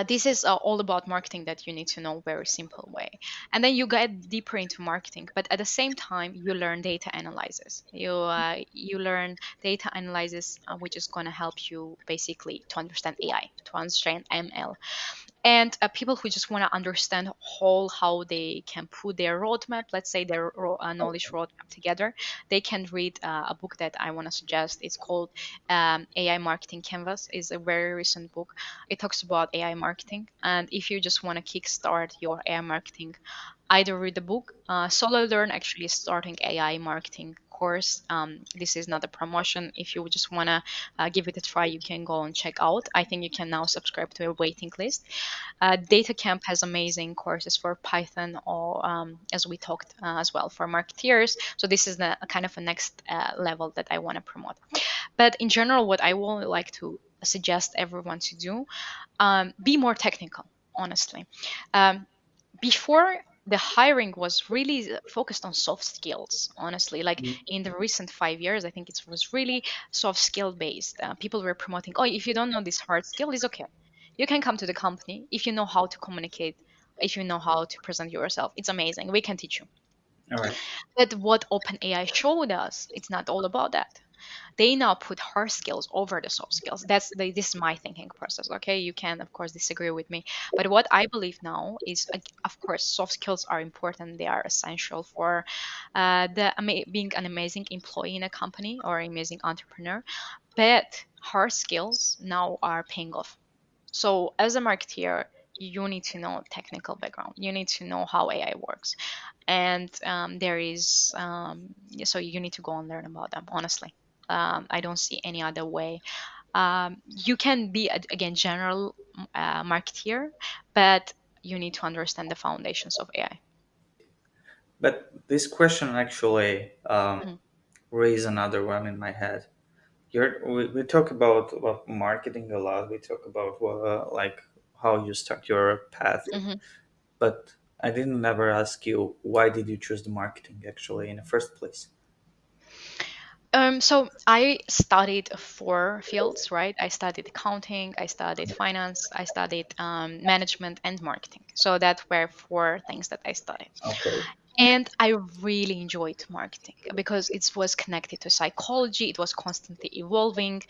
this is all about marketing that you need to know very simple way. And then you get deeper into marketing, but at the same time you learn data analysis. You learn data analysis, which is going to help you basically to understand AI, to understand ML. And people who just want to understand whole how they can put their roadmap, let's say their knowledge roadmap together, they can read a book that I want to suggest. It's called AI Marketing Canvas. Is a very recent book. It talks about AI marketing, and if you just want to kickstart your AI marketing, either read the book. Solo Learn actually is starting AI marketing course. This is not a promotion. If you just want to give it a try, you can go and check out. I think you can now subscribe to a waiting list. Data Camp has amazing courses for Python, or as we talked as well, for marketeers. So this is the kind of a next level that I want to promote. But in general, what I would like to suggest everyone to do, be more technical, honestly. Um, Before, the hiring was really focused on soft skills, honestly. Like in the recent 5 years, I think it was really soft skill based. People were promoting, oh, if you don't know this hard skill, it's okay, you can come to the company. If you know how to communicate, if you know how to present yourself, it's amazing, we can teach you. All right. But what OpenAI showed us, it's not all about that. They now put hard skills over the soft skills. This is my thinking process. Okay, you can of course disagree with me, but what I believe now is, of course, soft skills are important. They are essential for being an amazing employee in a company or amazing entrepreneur. But hard skills now are paying off. So as a marketeer, you need to know technical background. You need to know how AI works, and there is so you need to go and learn about them. Honestly, I don't see any other way. You can be again general marketeer, but you need to understand the foundations of AI. But this question actually Mhm. raised another one in my head. We talk about marketing a lot. We talk about like how you start your path, Mhm. but I didn't ever ask you why did you choose the marketing actually in the first place. So I studied four fields, right? I studied accounting, I studied finance, I studied management and marketing. So that were four things that I studied. Okay. And I really enjoyed marketing because it was connected to psychology. It was constantly evolving.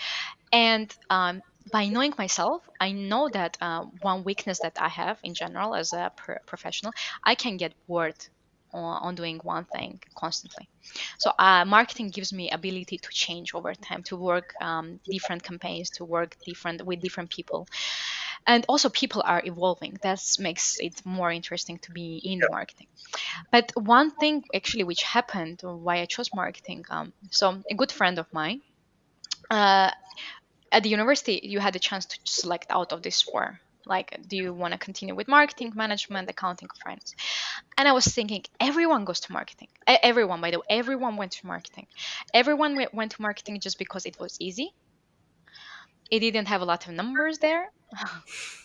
And by knowing myself, I know that one weakness that I have in general as a professional, I can get bored on doing one thing constantly. So marketing gives me ability to change over time, to work different campaigns, to work different with different people, and also people are evolving. That makes it more interesting to be in the marketing. But one thing actually which happened, or why I chose marketing, so a good friend of mine, uh, at the university, you had the chance to select out of these four. Like, do you want to continue with marketing, management, accounting, or finance? And I was thinking, everyone goes to marketing. Everyone, by the way, everyone went to marketing. Everyone went to marketing just because it was easy. It didn't have a lot of numbers there.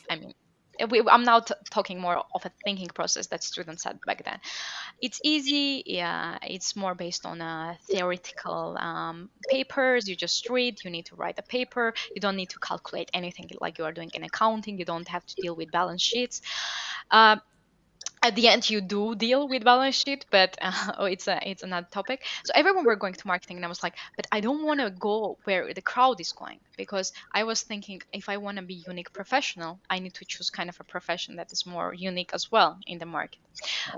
I mean, I'm now talking more of a thinking process that students had back then. It's easy. Yeah, it's more based on theoretical papers. You just read. You need to write a paper. You don't need to calculate anything like you are doing in accounting. You don't have to deal with balance sheets. Uh, at the end you do deal with balance sheet, but oh, it's another topic. So everyone were going to marketing, and I was like, but I don't want to go where the crowd is going, because I was thinking if I want to be unique professional, I need to choose kind of a profession that is more unique as well in the market.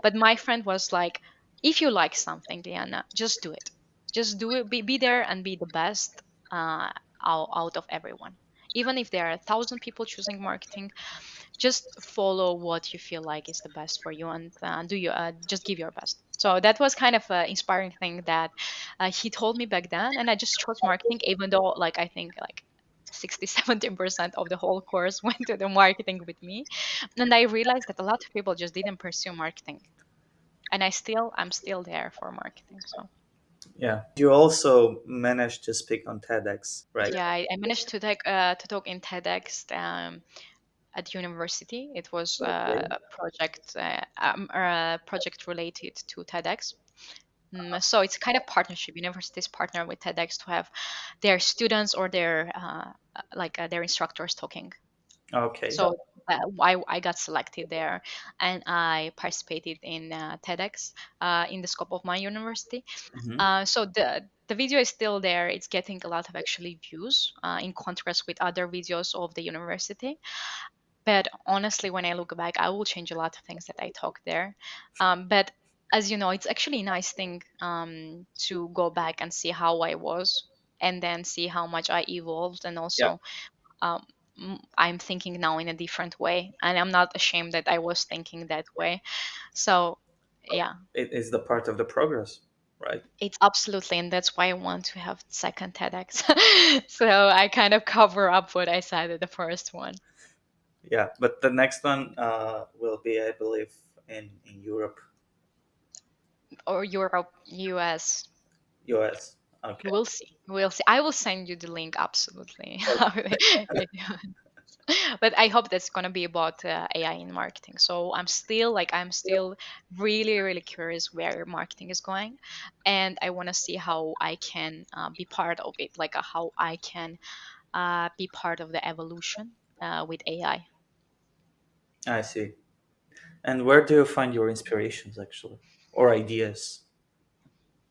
But my friend was like, if you like something, Liana, just do it. Just do it. Be there and be the best out of everyone. Even if there are 1,000 people choosing marketing, just follow what you feel like is the best for you, and do you just give your best. So that was kind of an inspiring thing that he told me back then, and I just chose marketing, even though like I think like 60-70% of the whole course went to the marketing with me. And I realized that a lot of people just didn't pursue marketing, and I'm still there for marketing. So Yeah. You also managed to speak on TEDx, right? yeah, I managed to talk in TEDx at university. It was Okay. a project related to TEDx. So it's kind of partnership. Universities partner with TEDx to have their students or their their instructors talking. Okay. So I got selected there, and I participated in TEDx in the scope of my university. Hmm. So the video is still there. It's getting a lot of actually views in contrast with other videos of the university. But honestly, when I look back, I will change a lot of things that I talk there. But as you know, it's actually a nice thing to go back and see how I was, and then see how much I evolved, and Yeah. also um, I'm thinking now in a different way, and I'm not ashamed that I was thinking that way. So yeah, It is the part of the progress, right? it's absolutely, and that's why I want to have second TEDx. So I kind of cover up what I said at the first one. Yeah. But the next one will be, I believe, in Europe, Or Europe, US. US. Okay. We'll see. We'll see. I will send you the link absolutely. But I hope that's gonna be about AI in marketing. So I'm still really really curious where marketing is going, and I want to see how I can be part of it, like how I can be part of the evolution with AI. I see. And where do you find your inspirations actually, or ideas?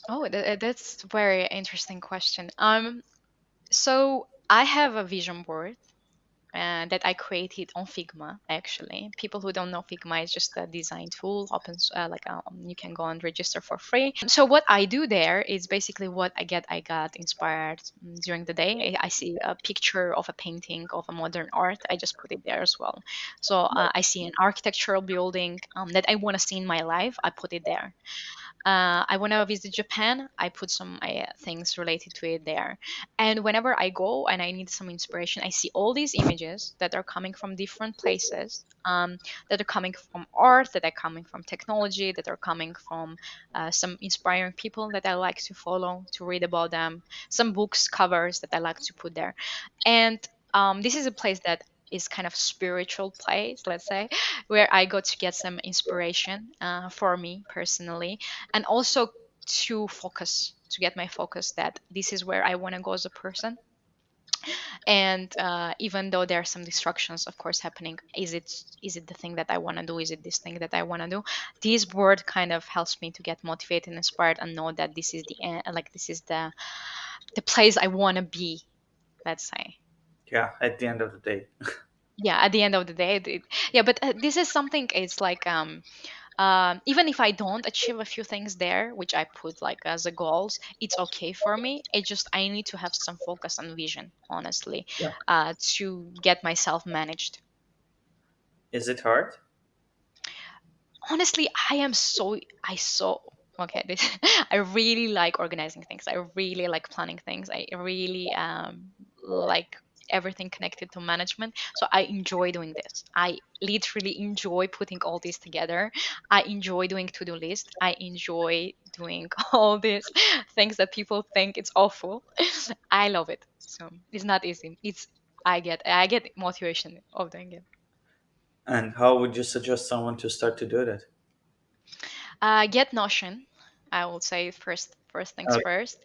Oh, that's very interesting question. So I have a vision board that I created on Figma. Actually, people who don't know, Figma is just a design tool. You can go and register for free. So what I do there is basically what I get. I got inspired during the day. I see a picture of a painting of a modern art. I just put it there as well. So I see an architectural building that I want to see in my life. I put it there. I want to visit Japan. I put some things related to it there. And whenever I go and I need some inspiration, I see all these images that are coming from different places, that are coming from art, that are coming from technology, that are coming from some inspiring people that I like to follow, to read about them, some books covers that I like to put there. And this is a place that is kind of spiritual place, let's say, where I go to get some inspiration for me personally, and also to get my focus that this is where I want to go as a person. And even though there are some distractions of course happening, is it the thing that I want to do, is it this thing that I want to do, this word kind of helps me to get motivated and inspired and know that this is the end, like this is the place I want to be, let's say. Yeah, at the end of the day. Yeah, at the end of the day yeah, but this is something, it's like even if I don't achieve a few things there, which I put like as a goals, it's okay for me. It just I need to have some focus and vision, honestly, Yeah. to get myself managed. Is it hard? Honestly, I so okay. This I really like organizing things. I really like planning things. I really like everything connected to management. So I enjoy doing this. I literally enjoy putting all this together. I enjoy doing to-do list. I enjoy doing all these things that people think it's awful. I love it. So it's not easy. It's I get motivation of doing it. And how would you suggest someone to start to do that? Get Notion. I will say first things Okay. first,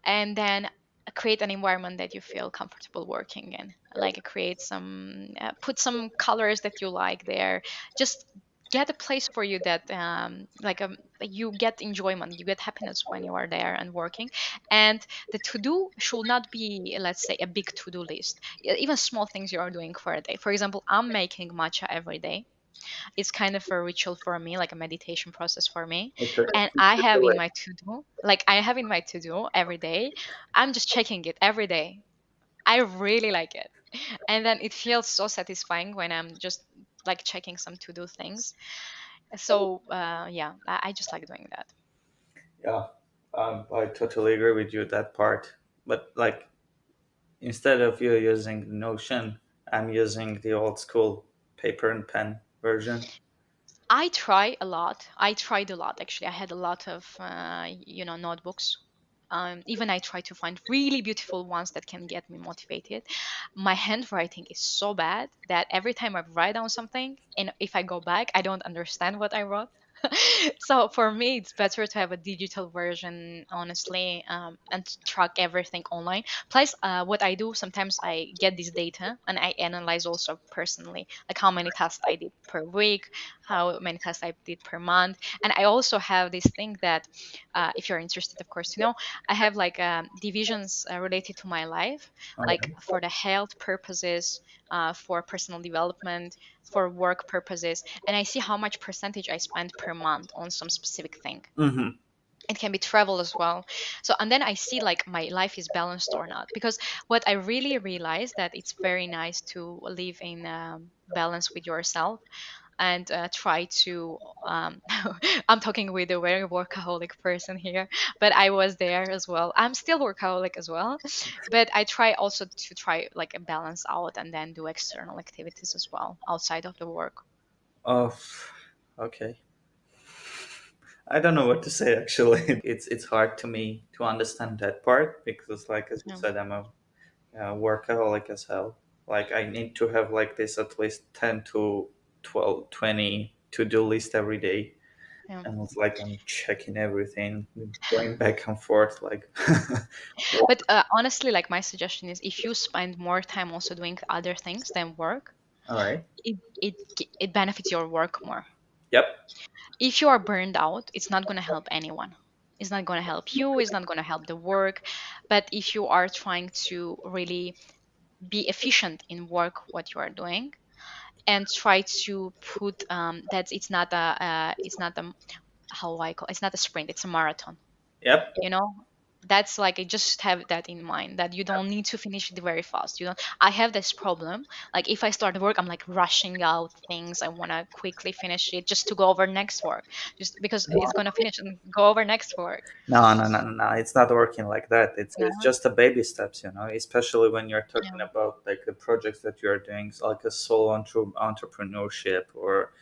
and then create an environment that you feel comfortable working in. Like create some, put some colors that you like there. Just get a place for you that like you get enjoyment, you get happiness when you are there and working. And the to do should not be, let's say, a big to do list. Even small things you are doing for a day. For example, I'm making matcha every day. It's kind of a ritual for me, like a meditation process for me. It's And I have in my to do, like I have in my to do every day, I'm just checking it every day. I really like it. And then it feels so satisfying when I'm just like checking some to do things. So yeah, I just like doing that. yeah, I totally agree with you that part. But like, instead of you using Notion, I'm using the old school paper and pen version. I try a lot. I tried a lot actually. I had a lot of notebooks. Even I try to find really beautiful ones that can get me motivated. My handwriting is so bad that every time I write down something, and if I go back, I don't understand what I wrote. So for me, it's better to have a digital version, honestly, and to track everything online. Plus, what I do sometimes, I get this data and I analyze also personally, like how many tasks I did per week, how many tasks I did per month. And I also have this thing that, if you're interested, of course, to know, I have like divisions related to my life, like Okay. for the health purposes, for personal development, for work purposes, and I see how much percentage I spend per month on some specific thing. Mm-hmm. It can be travel as well. So, and then I see like my life is balanced or not. Because what I really realized that it's very nice to live in balance with yourself and try to I'm talking with a very workaholic person here, but I was there as well. I'm still workaholic as well, but I try also to try like a balance out and then do external activities as well outside of the work. Oh, okay. I don't know what to say actually. It's hard to me to understand that part because, like as you Yeah, said, I'm a workaholic as hell. Like I need to have like this at least 10 to 12, 20 to-do list every day. yeah. And it's like I'm checking everything, going back and forth. Like, But honestly, like my suggestion is if you spend more time also doing other things than work, all right. it benefits your work more. Yep. If you are burned out, it's not going to help anyone. It's not going to help you, it's not going to help the work. But if you are trying to really be efficient in work, what you are doing, and try to put that it's not a, how I call, it's not a sprint, it's a marathon, Yep. you know. That's like, I just have that in mind that you don't need to finish it very fast. You don't, I have this problem, like if I start work, I'm like rushing out things, I want to quickly finish it just to go over next work, just because it's going to finish and go over next work. No, no, no, no, no. It's not working like that. It's No. just a baby steps, especially when you're talking Yeah. about like the projects that you're doing, like a solo entrepreneurship or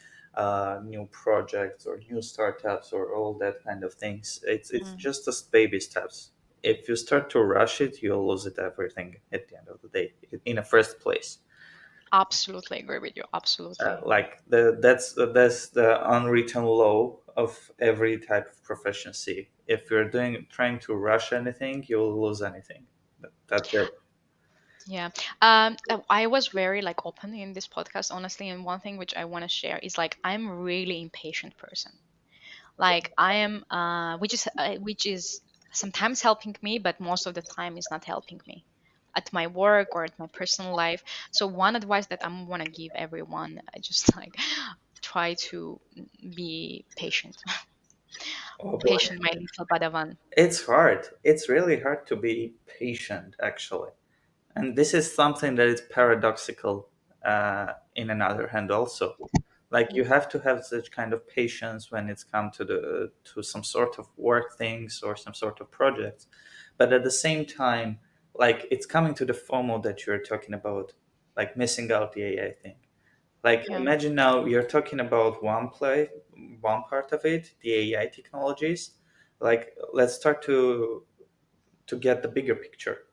new projects or new startups or all that kind of things. It's Mm. just a baby steps. If you start to rush it, you'll lose it everything at the end of the day in the first place. Absolutely agree with you, absolutely. Like that's the unwritten law of every type of proficiency. If you're doing trying to rush anything, you'll lose anything. That's it. Yeah. I was very like open in this podcast, honestly, and one thing which I want to share is like I'm really impatient person. Like I am, which is sometimes helping me, but most of the time is not helping me at my work or at my personal life. So one advice that I'm want to give everyone, I just like try to be patient. Oh boy, Patient, my little Padawan. it's hard. It's really hard to be patient, actually. And this is something that is paradoxical in another hand also. Like you Mm, have to have such kind of patience when it's come to some sort of work things or some sort of projects, but at the same time, like it's coming to the FOMO that you're talking about, like missing out the AI thing. Like yeah. imagine now you're talking about one part of it, the AI technologies. Like let's start to get the bigger picture.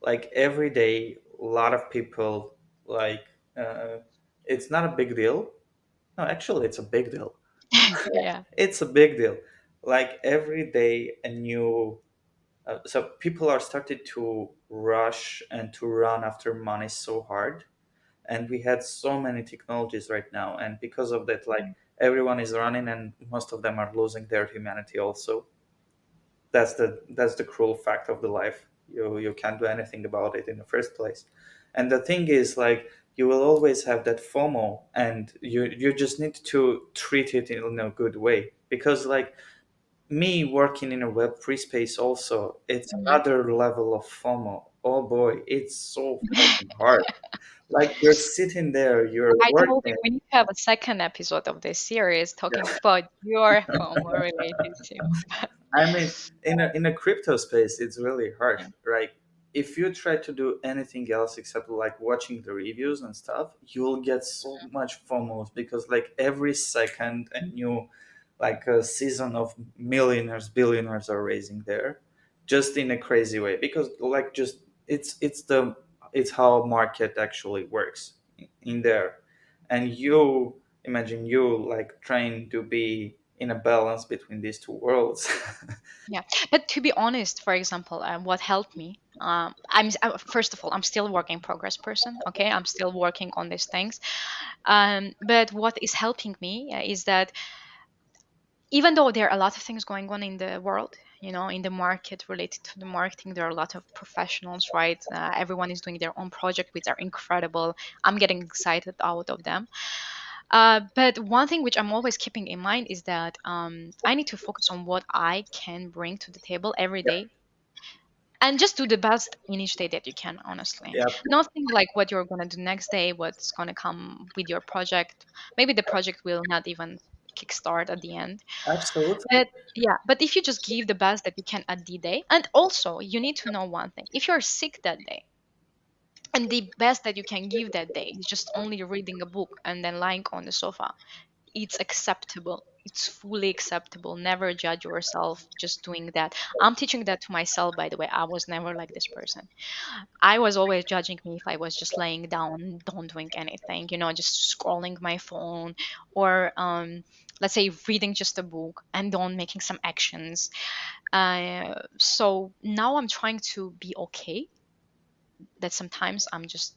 Like every day a lot of people, like uh, it's not a big deal. No, actually it's a big deal. Yeah. It's a big deal. Like every day a new so people are started to rush and to run after money so hard, and we had so many technologies right now, and because of that, like everyone is running, and most of them are losing their humanity also. That's the cruel fact of the life. You can't do anything about it in the first place. And the thing is, like, you will always have that FOMO, and you just need to treat it in a good way, because, like, me working in a web3 space also, it's Mhm. another level of FOMO. Oh boy, it's so fucking hard. Like, you're sitting there, you're I told you working. we need to have a second episode of this series talking about your FOMO related to. I mean, in a crypto space, it's really hard. Yeah. Like, if you try to do anything else except like watching the reviews and stuff, you'll get so much FOMO, because like every second a new, like, a season of millionaires, billionaires are raising there, just in a crazy way. Because, like, just it's how market actually works in there. And you imagine you, like, trying to be in a balance between these two worlds. Yeah, but to be honest, for example, what helped me, first of all, I'm still work in progress person. Okay, I'm still working on these things. But what is helping me is that even though there are a lot of things going on in the world, in the market related to the marketing, there are a lot of professionals, right? Everyone is doing their own project, which are incredible. I'm getting excited out of them. But one thing which I'm always keeping in mind is that I need to focus on what I can bring to the table every day, and just do the best in each day that you can, honestly. Yeah, Nothing like what you're going to do next day, what's going to come with your project. Maybe the project will not even kickstart at the end. absolutely. But yeah, but if you just give the best that you can at the day, and also you need to know one thing: if you're sick that day, and the best that you can give that day is just only reading a book and then lying on the sofa, it's acceptable. It's fully acceptable. Never judge yourself just doing that. I'm teaching that to myself, by the way. I was never like this person. I was always judging me if I was just laying down, don't doing anything, just scrolling my phone, or let's say reading just a book and don't making some actions. So now I'm trying to be okay that sometimes I'm just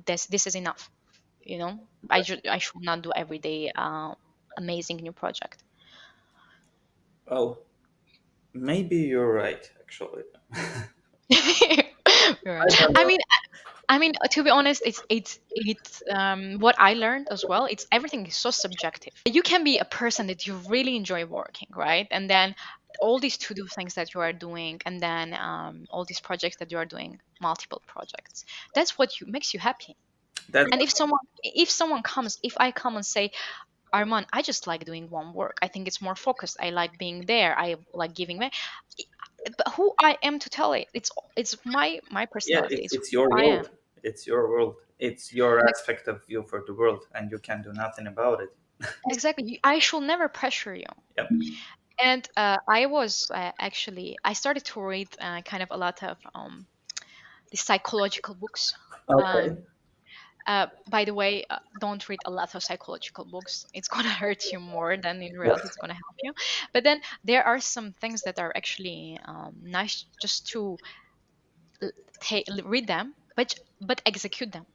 this is enough. I should not do every day amazing new project. Well, maybe you're right, actually. You're I right. don't I know. mean, to be honest, it's what I learned as well. It's everything is so subjective. You can be a person that you really enjoy working, right? And then all these to do things that you are doing, and then all these projects that you are doing, multiple projects. That's what you makes you happy. That's And if someone comes, if I come and say, Arman, I just like doing one work. I think it's more focused. I like being there. I like giving my. But who I am to tell it? It's my yeah. personality. It's It's who your I am. world. It's your world. It's your Like, aspect of you for the world, and you can do nothing about it. exactly. I should never pressure you. Yep. And I was actually I started to read kind of a lot of the psychological books. Okay. Um, by the way, don't read a lot of psychological books. It's gonna hurt you more than in Yep. reality it's gonna help you. But then there are some things that are actually nice just to read them, but execute them.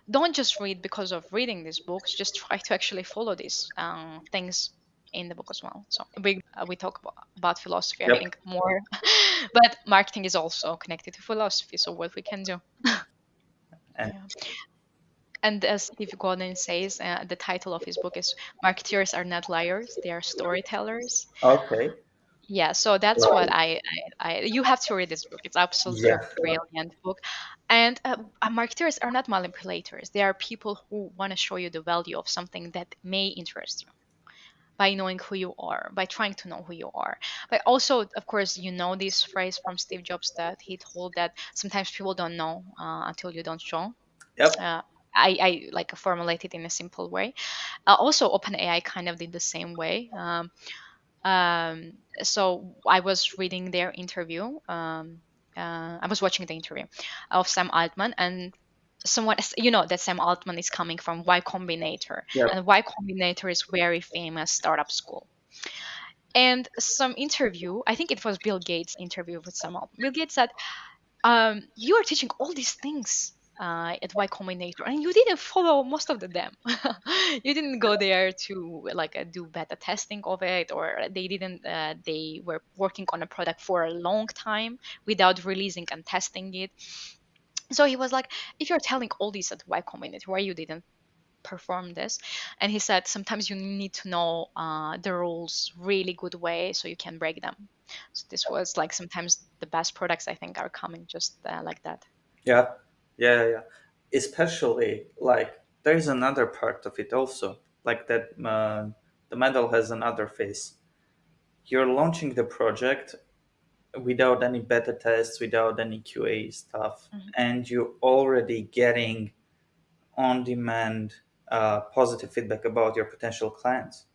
Don't just read because of reading these books. Just try to actually follow these things in the book as well. So we talk about philosophy, I Yep. think, more, but marketing is also connected to philosophy. So what we can do. And Yeah. And as Steve Gordon says, the title of his book is "Marketeers are not liars; they are storytellers." okay. Yeah, so that's what Right. you have to read this book. It's absolutely a Yeah. brilliant book. And marketers are not manipulators. They are people who want to show you the value of something that may interest you by knowing who you are, by trying to know who you are. But also, of course, this phrase from Steve Jobs that he told that sometimes people don't know until you don't show. Yep. Uh, I like formulate it in a simple way. Also, OpenAI kind of did the same way. So I was reading their interview. I was watching the interview of Sam Altman, and someone, that Sam Altman is coming from Y Combinator, Yep. and Y Combinator is very famous startup school. And some interview, I think it was Bill Gates interview with Sam Altman. Bill Gates said, "You are teaching all these things. at Y Combinator, and you didn't follow most of them. You didn't go there to like do beta testing of it, or they didn't. They were working on a product for a long time without releasing and testing it. So he was like, if you're telling all this at Y Combinator, why you didn't perform this? And he said sometimes you need to know the rules really good way so you can break them. So this was like sometimes the best products I think are coming just like that. Yeah, yeah. Especially like there's another part of it also. Like that, the medal has another face. You're launching the project without any beta tests, without any QA stuff, Mhm. and you're already getting on demand positive feedback about your potential clients.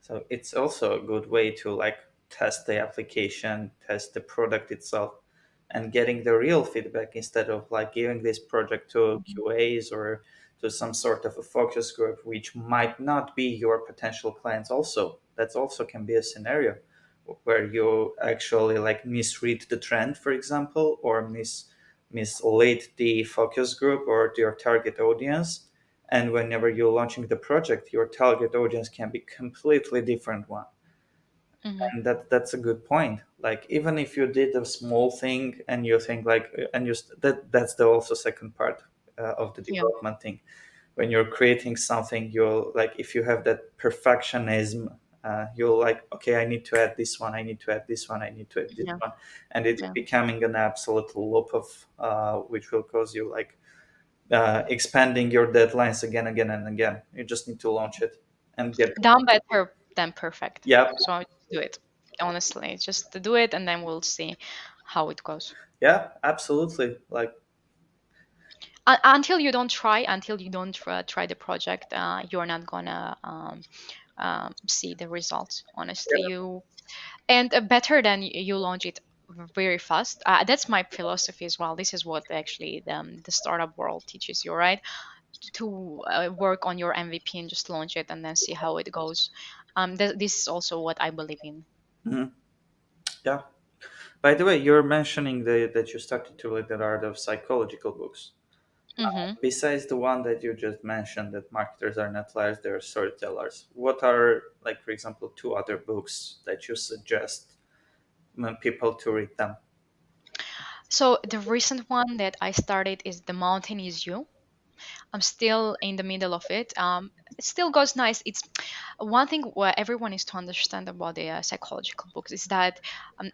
So it's also a good way to like test the application, test the product itself, and getting the real feedback instead of like giving this project to Mhm. QAs or to some sort of a focus group, which might not be your potential clients. Also, that's also can be a scenario where you actually like misread the trend, for example, or mislead the focus group or your target audience, and whenever you're launching the project your target audience can be completely different one. Mhm. And that's a good point. Like even if you did a small thing and you think like and you that's the also second part of the Yeah. development thing. When you're creating something you'll like if you have that perfectionism, you'll like okay, I need to add this one, I need to add this one, I need to add this Yeah. one, and it's Yeah. becoming an absolute loop of which will cause you like expanding your deadlines again and again. You just need to launch it and get. Done better than perfect. Yeah, So I just do it. Honestly, just to do it, and then we'll see how it goes. yeah, absolutely. Like, Until you don't try, until you don't try the project, you're not gonna see the results. Honestly, yeah. you and better than you launch it very fast. That's my philosophy as well. This is what actually the startup world teaches you, right? To work on your MVP and just launch it and then see how it goes. This is also what I believe in. Mhm. Yeah. By the way, you're mentioning that you started to read the art of psychological books. Hmm. Besides the one that you just mentioned, that marketers are not liars, they're storytellers. What are, like, for example, two other books that you suggest when people to read them? So the recent one that I started is The Mountain Is You. I'm still in the middle of it. It still goes nice. It's one thing where everyone is to understand about the psychological books is that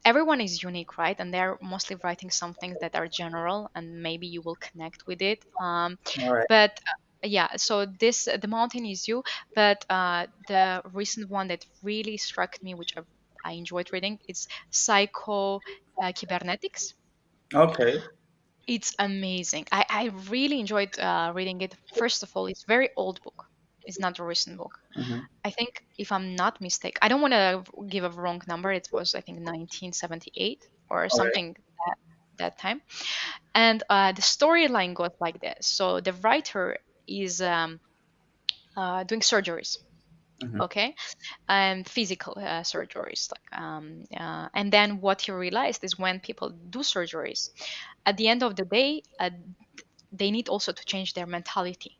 everyone is unique, right? And they're mostly writing some things that are general, and maybe you will connect with it. All right. But yeah, so this The Mountain Is You. But the recent one that really struck me, which I enjoyed reading, is Psycho Cybernetics. Okay. It's amazing. I really enjoyed reading it. First of all, it's very old book. It's not a recent book. Hmm. I think, if I'm not mistaken, I don't want to give a wrong number. It was, I think, 1978 or All right. something that time. And the storyline goes like this. So the writer is doing surgeries, Hmm. okay, and physical surgeries. Like, and then what he realized is when people do surgeries, at the end of the day, they need also to change their mentality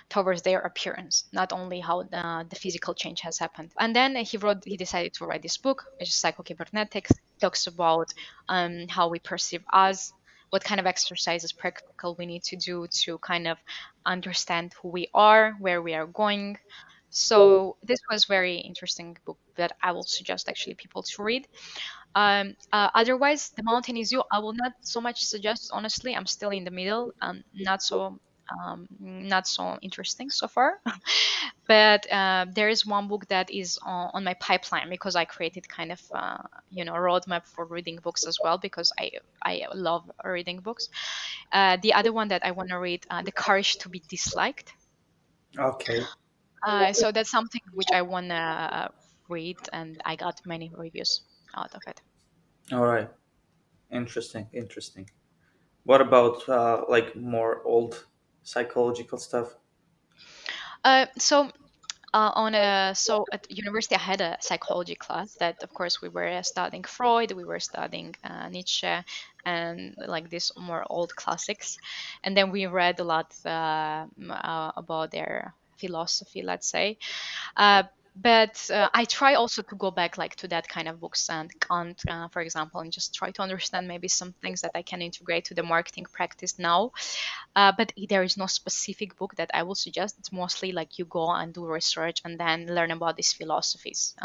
towards their appearance, not only how the physical change has happened. And then he decided to write this book, which is Psychokybernetics. Talks about how we perceive us, what kind of exercises practical we need to do to kind of understand who we are, where we are going. So this was very interesting book that I will suggest actually people to read. Otherwise, The Mountain Is You, I will not so much suggest. Honestly, I'm still in the middle. Not so interesting so far. But there is one book that is on my pipeline because I created kind of a roadmap for reading books as well because I love reading books. The other one that I want to read, The Courage to Be Disliked. Okay. So that's something which I want to read, and I got many reviews out of it. All right. Interesting. Interesting. What about like more old psychological stuff? So On a so at university I had a psychology class that of course we were studying Freud, we were studying Nietzsche and like this more old classics, and then we read a lot about their philosophy, let's say. uh, but I try also to go back like to that kind of books and Kant, for example, and just try to understand maybe some things that I can integrate to the marketing practice now. But there is no specific book that I will suggest. It's mostly like you go and do research and then learn about these philosophies,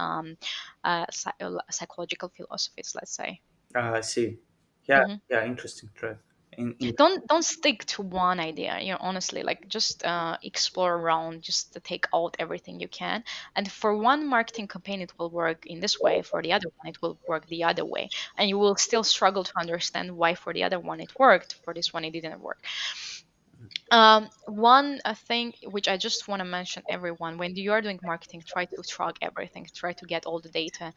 psychological philosophies, let's say. I see. Yeah, Mhm. yeah, interesting trade. In Don't stick to one idea, honestly, like just explore around, just to take out everything you can. And for one marketing campaign it will work in this way, for the other one it will work the other way, and you will still struggle to understand why for the other one it worked, for this one it didn't work. One thing which I just want to mention everyone, when you are doing marketing, try to track everything, try to get all the data,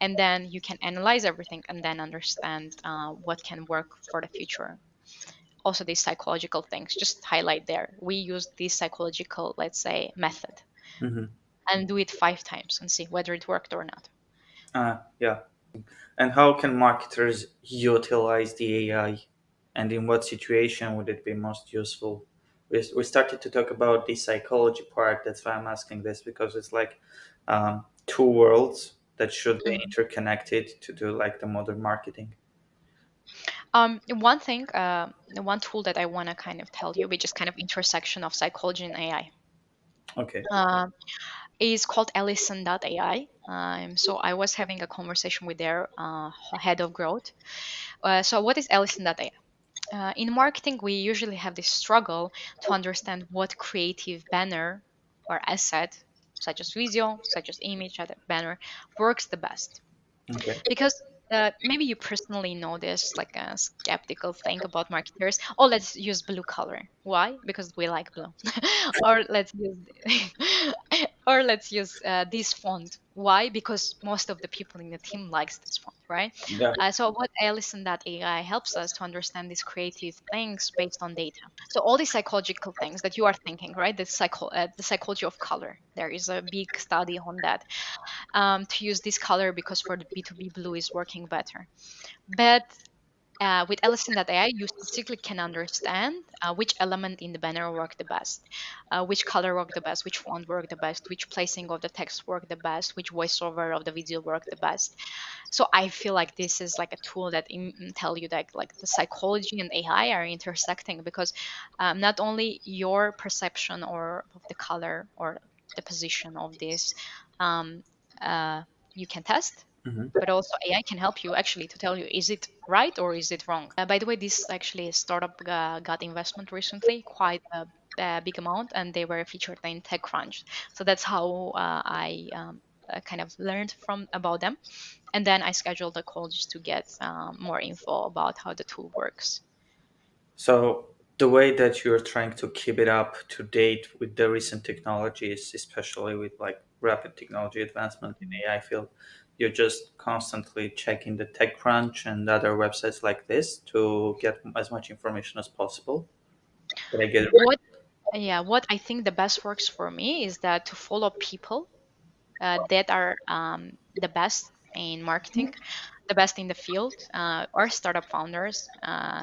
and then you can analyze everything and then understand what can work for the future. Also these psychological things, just highlight there, we use this psychological, let's say, method, Mhm. and do it 5 times and see whether it worked or not. Yeah. And how can marketers utilize the AI, and in what situation would it be most useful? We started to talk about the psychology part. That's why I'm asking this, because it's like two worlds that should be Mhm. interconnected to do like the modern marketing. One thing, one tool that I want to kind of tell you, which is kind of intersection of psychology and AI, Okay. uh, is called Ellison.ai. So I was having a conversation with their head of growth. So what is Ellison.ai? In marketing, we usually have this struggle to understand what creative banner or asset, such as visual, such as image, other banner, works the best. Okay. Because maybe you personally know this, like a skeptical thing about marketers. Oh, let's use blue color. Why? Because we like blue. Or let's use, or let's use this font. Why? Because most of the people in the team likes this font, right? Yeah. So what AI helps us to understand these creative things based on data. So all these psychological things that you are thinking, right? The psychology of color. There is a big study on that, to use this color because for the B2B blue is working better. But with Ellison.ai, you specifically can understand which element in the banner work the best, which color work the best, which font work the best, which placing of the text work the best, which voiceover of the video work the best. So I feel like this is like a tool that tell you that like the psychology and AI are intersecting, because not only your perception or of the color or the position of this, um, uh, you can test, Hmm. but also AI can help you actually to tell you is it right or is it wrong. By the way, this actually startup got investment recently, quite a big amount, and they were featured in TechCrunch. So that's how I kind of learned from about them, and then I scheduled a call just to get more info about how the tool works. So the way that you're trying to keep it up to date with the recent technologies, especially with like rapid technology advancement in AI field, you're just constantly checking the TechCrunch and other websites like this to get as much information as possible. Did I get it right? What Yeah, what I think the best works for me is that to follow people that are the best in marketing, the best in the field, or startup founders,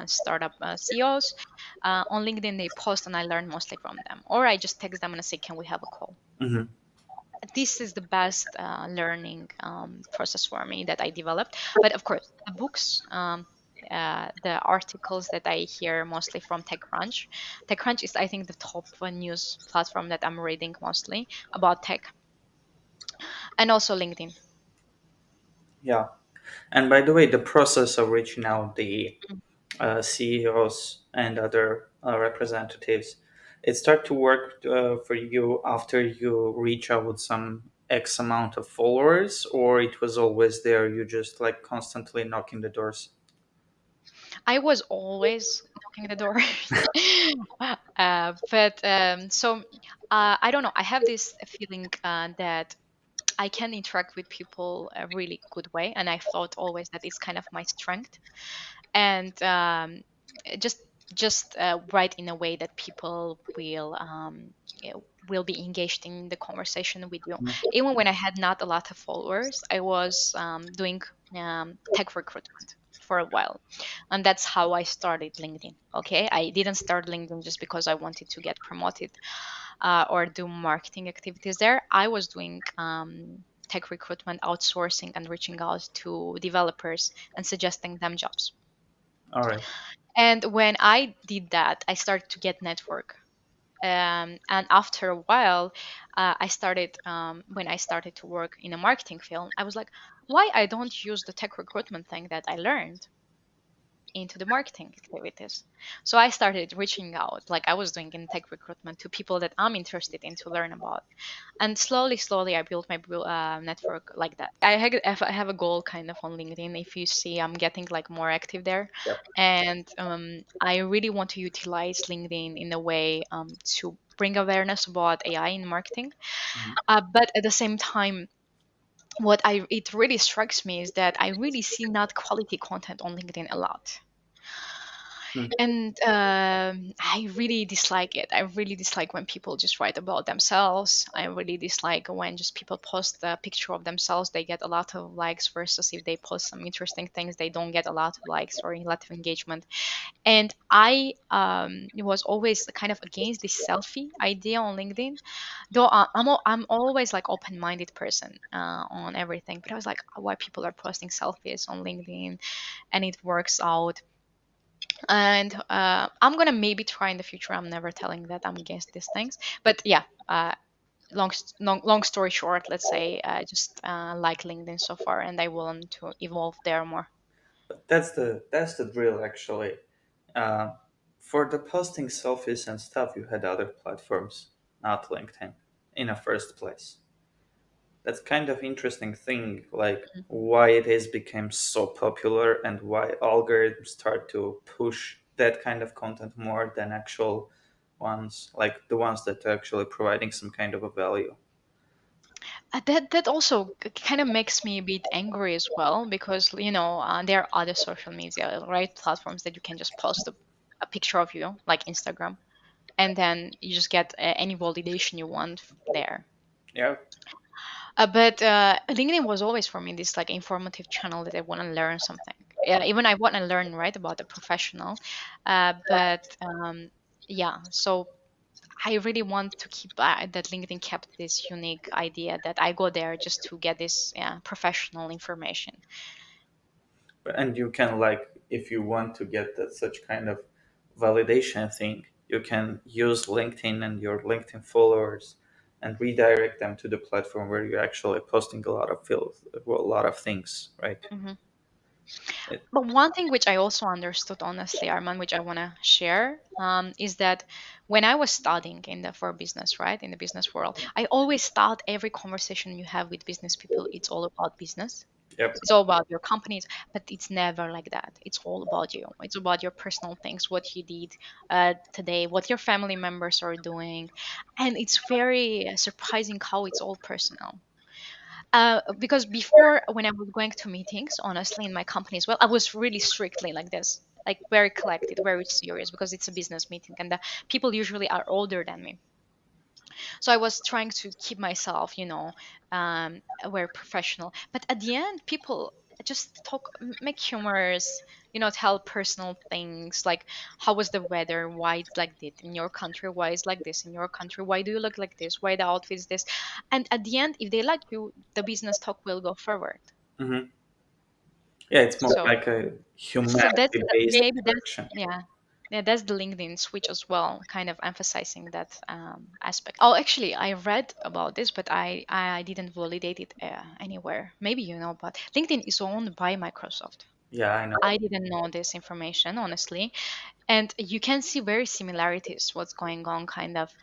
startup CEOs. On LinkedIn, they post and I learn mostly from them. Or I just text them and I say, can we have a call? Hmm. This is the best learning process for me that I developed. But of course, the books, the articles that I hear mostly from TechCrunch. TechCrunch is, I think, the top news platform that I'm reading mostly about tech, and also LinkedIn. Yeah. And by the way, the process of reaching out the CEOs and other representatives, it start to work for you after you reach out with some X amount of followers, or it was always there? You just like constantly knocking the doors. I was always knocking the doors. But I don't know. I have this feeling that I can interact with people a really good way, and I thought always that it's kind of my strength. And just just write in a way that people will be engaged in the conversation with you. Mhm. Even when I had not a lot of followers, I was doing tech recruitment for a while, and that's how I started LinkedIn. Okay, I didn't start LinkedIn just because I wanted to get promoted or do marketing activities there. I was doing tech recruitment, outsourcing, and reaching out to developers and suggesting them jobs. All right. And when I did that, I started to get network. And after a while, when I started to work in a marketing field, I was like, why I don't use the tech recruitment thing that I learned into the marketing activities? So I started reaching out, like I was doing in tech recruitment, to people that I'm interested in to learn about. And slowly, slowly, I built my network like that. I have a goal kind of on LinkedIn. If you see, I'm getting like more active there, Yep. and I really want to utilize LinkedIn in a way to bring awareness about AI in marketing. Mhm. But at the same time, what I it really strikes me is that I really see not quality content on LinkedIn a lot. Mm. And I really dislike it. I really dislike when people just write about themselves. I really dislike when just people post a picture of themselves. They get a lot of likes versus if they post some interesting things, they don't get a lot of likes or a lot of engagement. And I was always kind of against this selfie idea on LinkedIn, though I'm always like open-minded person on everything. But I was like, why people are posting selfies on LinkedIn, and it works out. And I'm gonna maybe try in the future. I'm never telling that I'm against these things, but yeah. Long story short, let's say just like LinkedIn so far, and I want to evolve there more. But that's the drill actually. Uh, for the posting selfies and stuff, you had other platforms, not LinkedIn, in the first place. That's kind of interesting thing, like why it has become so popular and why algorithms start to push that kind of content more than actual ones, like the ones that are actually providing some kind of a value. That also kind of makes me a bit angry as well, because there are other social media, right, platforms that you can just post a picture of you, like Instagram, and then you just get any validation you want there. Yeah. But LinkedIn was always for me this like informative channel that I want to learn something. Yeah, even I want to learn right about the professional. But yeah, so I really want to keep that LinkedIn kept this unique idea that I go there just to get this professional information. And you can, like, if you want to get that such kind of validation thing, you can use LinkedIn and your LinkedIn followers and redirect them to the platform where you're actually posting a lot of filth, a lot of things, right? Mhm. It, But one thing which I also understood, honestly, Arman, which I want to share, is that when I was studying in the for business, right, in the business world, I always thought every conversation you have with business people, it's all about business. yep. It's all about your companies, but it's never like that. It's all about you. It's about your personal things, what you did today, what your family members are doing, and it's very surprising how it's all personal. Because before, when I was going to meetings, honestly, in my company as well, I was really strictly like this, like very collected, very serious, because it's a business meeting, and the people usually are older than me. So I was trying to keep myself, very professional. But at the end, people just talk, make humors, tell personal things like how was the weather, why it's like this in your country, why it's like this in your country, why do you look like this, why the outfit is this. And at the end, if they like you, the business talk will go forward. Hmm. Yeah, it's more So like a so that's humanity based maybe that's interaction. yeah. Yeah, that's the LinkedIn switch as well, kind of emphasizing that aspect. Oh, actually, I read about this, but I didn't validate it anywhere. Maybe you know, but LinkedIn is owned by Microsoft. Yeah, I know. I didn't know this information, honestly. And you can see very similarities what's going on, kind of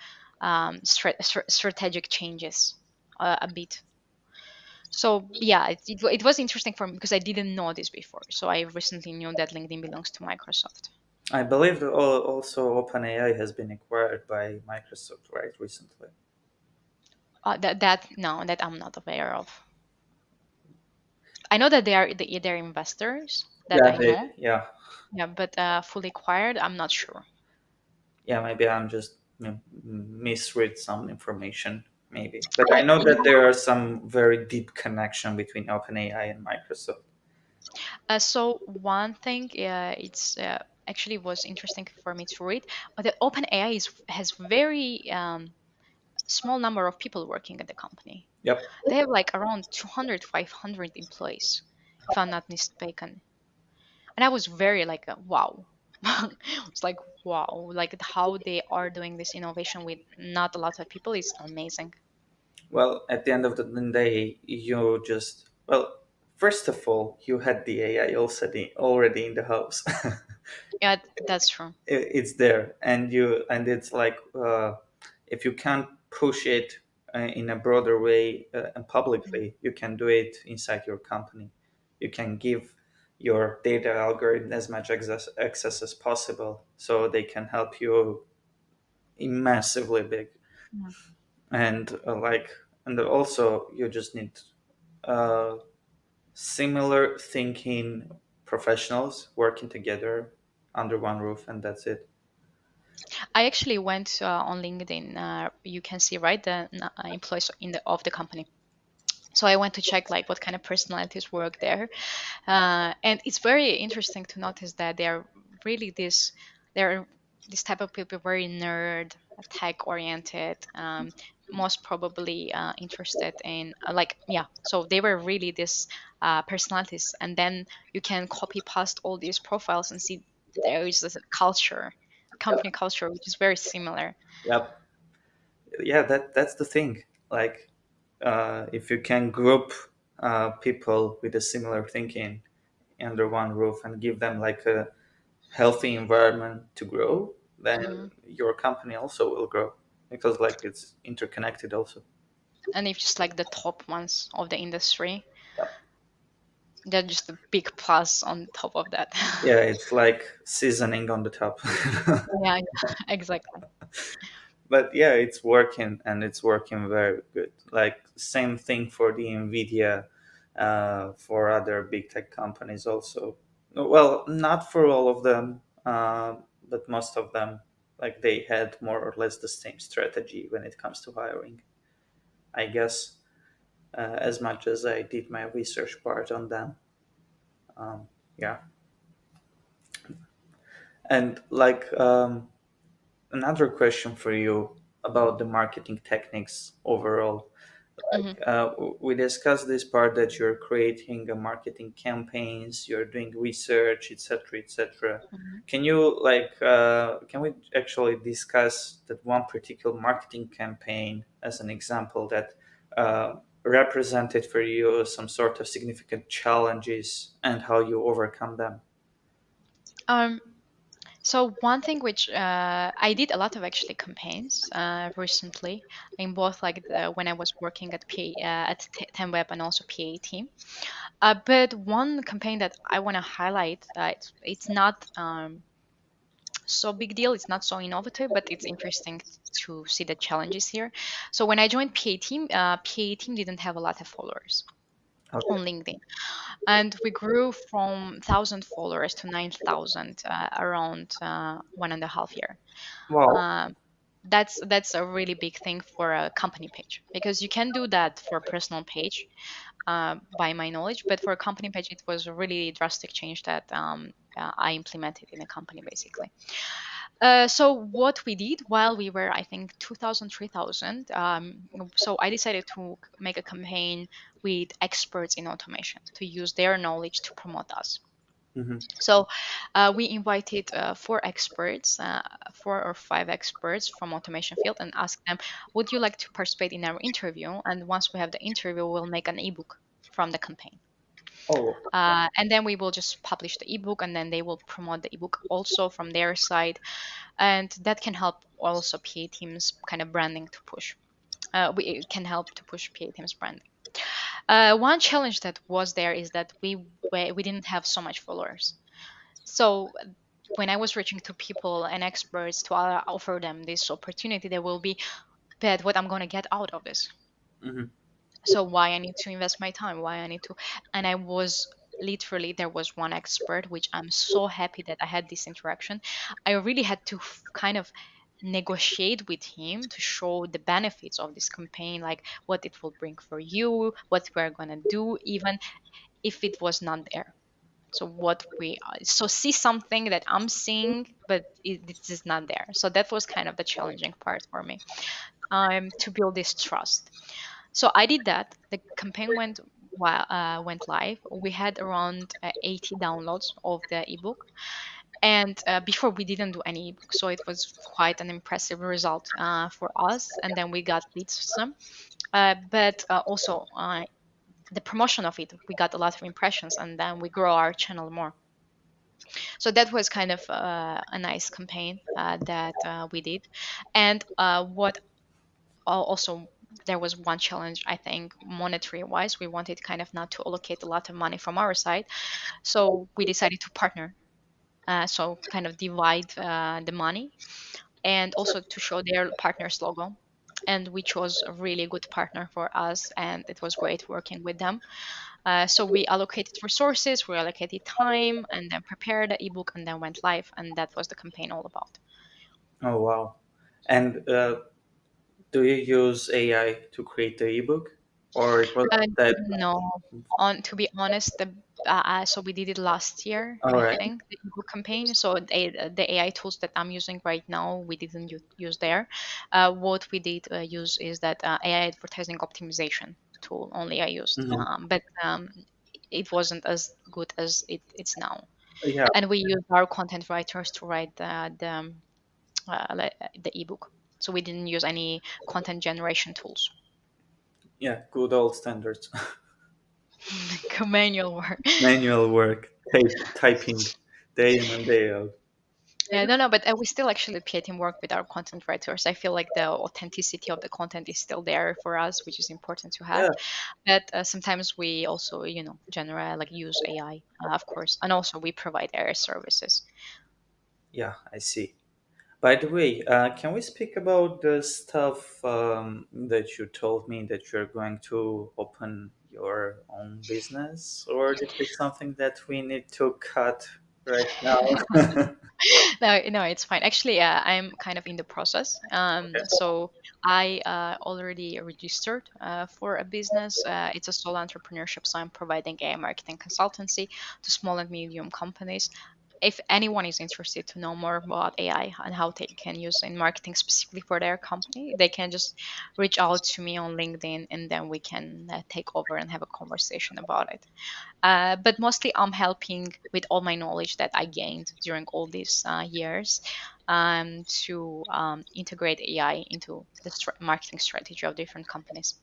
strategic changes a bit. So yeah, it was interesting for me because I didn't know this before. So I recently knew that LinkedIn belongs to Microsoft. I believe that also OpenAI has been acquired by Microsoft, right, recently. That no, that I'm not aware of. I know that they're investors. that Yeah, I they, know. yeah, Yeah, but fully acquired, I'm not sure. yeah. Maybe I'm just misread some information, maybe. But I know You that know, there are some very deep connection between OpenAI and Microsoft. so one thing, it's actually was interesting for me to read, but the OpenAI has very small number of people working at the company. Yep. They have like around 200, 500 employees, if I'm not mistaken. And I was very like, wow. It's like, wow, like how they are doing this innovation with not a lot of people is amazing. Well, at the end of the day, you just well, first of all, you had the AI already in the house. Yeah, that's true. It's there, and it's like if you can't push it in a broader way and Mhm. publicly, you can do it inside your company. You can give your data algorithm as much access as possible, so they can help you massively big. Yeah. And and also you just need uh, similar thinking professionals working together under one roof, and that's it. I actually went on LinkedIn. You can see right the employees in the of the company. So I went to check like what kind of personalities work there, and it's very interesting to notice that they're really they're this type of people, very nerd, tech oriented, most probably interested in like, yeah, so they were really this personalities, and then you can copy paste all these profiles and see there is this culture, company Yep. culture, which is very similar. Yep. Yeah, that's the thing. Like, if you can group people with a similar thinking under one roof and give them like a healthy environment to grow, then Mhm. your company also will grow because like it's interconnected also. And if just like the top ones of the industry, Yep. they're just a big plus on top of that. Yeah, it's like seasoning on the top. Yeah, exactly. But yeah, it's working and it's working very good. Like same thing for the Nvidia, for other big tech companies also. Well, not for all of them, but most of them. Like they had more or less the same strategy when it comes to hiring. I guess as much as I did my research part on them. Yeah, and another question for you about the marketing techniques overall. Hmm. We discussed this part that you're creating a marketing campaigns, you're doing research, etc., etc. Hmm. Can we actually discuss that one particular marketing campaign as an example that uh, represented for you some sort of significant challenges and how you overcome them? Um, so one thing which I did a lot of actually campaigns recently in both like when I was working at at 10web and also PA team. But one campaign that I want to highlight, it's not so big deal. It's not so innovative, but it's interesting to see the challenges here. So when I joined PA team didn't have a lot of followers Okay. on LinkedIn, and we grew from 1,000 followers to 9,000 around 1.5 year. Wow. Um, that's a really big thing for a company page, because you can do that for a personal page, by my knowledge, but for a company page, it was a really drastic change that I implemented in a company basically. So what we did while we were, I think, 2,000, 3,000. So I decided to make a campaign with experts in automation to use their knowledge to promote us. Hmm. So we invited four or five experts from automation field, and asked them, would you like to participate in our interview? And once we have the interview, we'll make an ebook from the campaign. Oh, And then we will just publish the ebook, and then they will promote the ebook also from their side, and that can help also PA teams kind of branding to push. We can help to push PA teams branding. One challenge that was there is that we didn't have so much followers. So when I was reaching to people and experts to offer them this opportunity, there will be, but what I'm going to get out of this. hmm. So why I need to invest my time? Why I need to? And I was literally there was one expert, which I'm so happy that I had this interaction. I really had to kind of negotiate with him to show the benefits of this campaign, like what it will bring for you, what we're gonna do, even if it was not there. So what we so see something that I'm seeing, but it is not there. So that was kind of the challenging part for me, to build this trust. So I did that. The campaign went live. We had around 80 downloads of the ebook, and before we didn't do any ebook, so it was quite an impressive result for us. And then we got leads some, but also the promotion of it, we got a lot of impressions, and then we grow our channel more. So that was kind of a nice campaign that we did. And what also, there was one challenge, I think, monetary wise. We wanted kind of not to allocate a lot of money from our side, so we decided to partner. So kind of divide the money, and also to show their partner's logo. And we chose a really good partner for us, and it was great working with them. So we allocated resources, we allocated time, and then prepared the ebook, and then went live. And that was the campaign all about. Oh wow! And do you use AI to create the ebook, or it was Uh, that? no, on to be honest, so we did it last year, All I right. think, the ebook campaign. So the AI tools that I'm using right now, we didn't use there. What we did use is that AI advertising optimization tool only I used, Mhm. but it wasn't as good as it's now. Yeah, And we used our content writers to write the ebook. So we didn't use any content generation tools. yeah, good old standards. Manual work. Manual work, typing, day in and day out. Yeah, no, no, but we still actually creating work with our content writers. I feel like the authenticity of the content is still there for us, which is important to have. Yeah, But sometimes we also, generate like use AI, of course, and also we provide AI services. yeah, I see. By the way, can we speak about the stuff that you told me that you're going to open your own business, or is it something that we need to cut right now? No, no, it's fine. Actually, I'm kind of in the process. So I already registered for a business. It's a solo entrepreneurship, so I'm providing a marketing consultancy to small and medium companies. If anyone is interested to know more about AI and how they can use in marketing specifically for their company, they can just reach out to me on LinkedIn, and then we can take over and have a conversation about it. But mostly, I'm helping with all my knowledge that I gained during all these years, to integrate AI into the marketing strategy of different companies,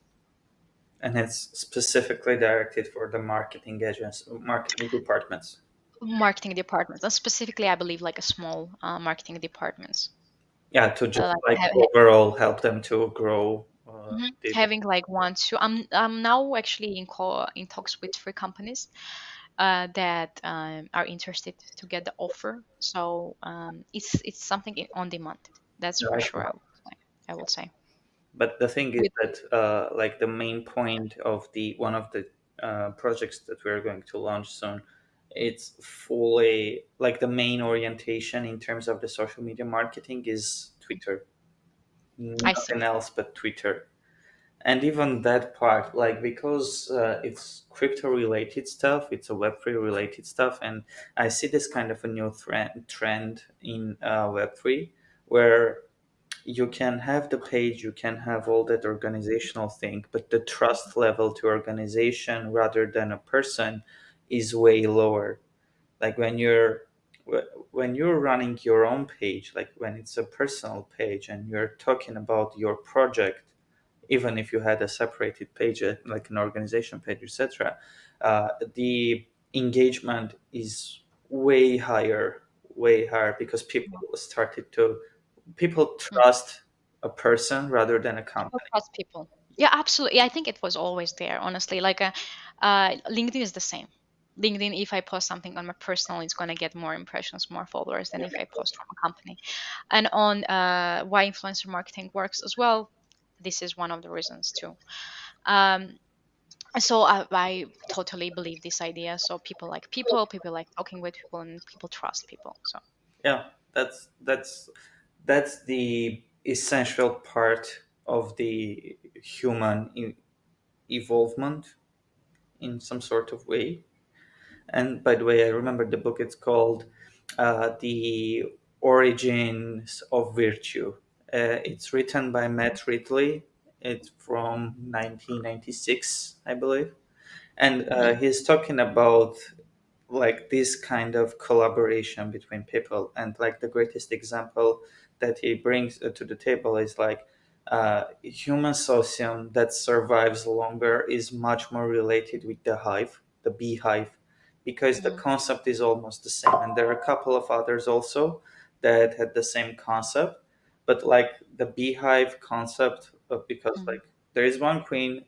And it's specifically directed for the marketing agents, marketing departments. marketing departments, and specifically, I believe like a small marketing departments. Yeah, to just Like like overall help them to grow. The, having like one, two. I'm now actually in talks with three companies that are interested to get the offer. So it's something on demand. That's for sure. I will say. but the thing is With that like the main point of the one of the projects that we're going to launch soon, it's fully like the main orientation in terms of the social media marketing is Twitter, I see. nothing else but Twitter. And even that part, like because it's crypto related stuff, it's a web3 related stuff, and I see this kind of a new trend in web3 where you can have the page, you can have all that organizational thing, but the trust level to organization rather than a person is way lower. Like when you're running your own page, like when it's a personal page and you're talking about your project, even if you had a separated page, like an organization page, etc., the engagement is way higher because people Mm. trust a person rather than a People company. trust people. Yeah, absolutely. I think it was always there, honestly. Like, LinkedIn is the same. LinkedIn, if I post something on my personal, it's going to get more impressions, more followers than if I post from a company. And on why influencer marketing works as well, this is one of the reasons too. Um, So I totally believe this idea. So people like talking with people, and people trust people. So Yeah, that's the essential part of the human evolvement in some sort of way. And by the way, I remember the book. It's called "The Origins of Virtue." It's written by Matt Ridley. It's from 1996, I believe, and mhm, he's talking about like this kind of collaboration between people. And like the greatest example that he brings to the table is like human socium that survives longer is much more related with the hive, the beehive, because the mhm, concept is almost the same. And there are a couple of others also that had the same concept, but like the beehive concept, because mhm, like there is one queen,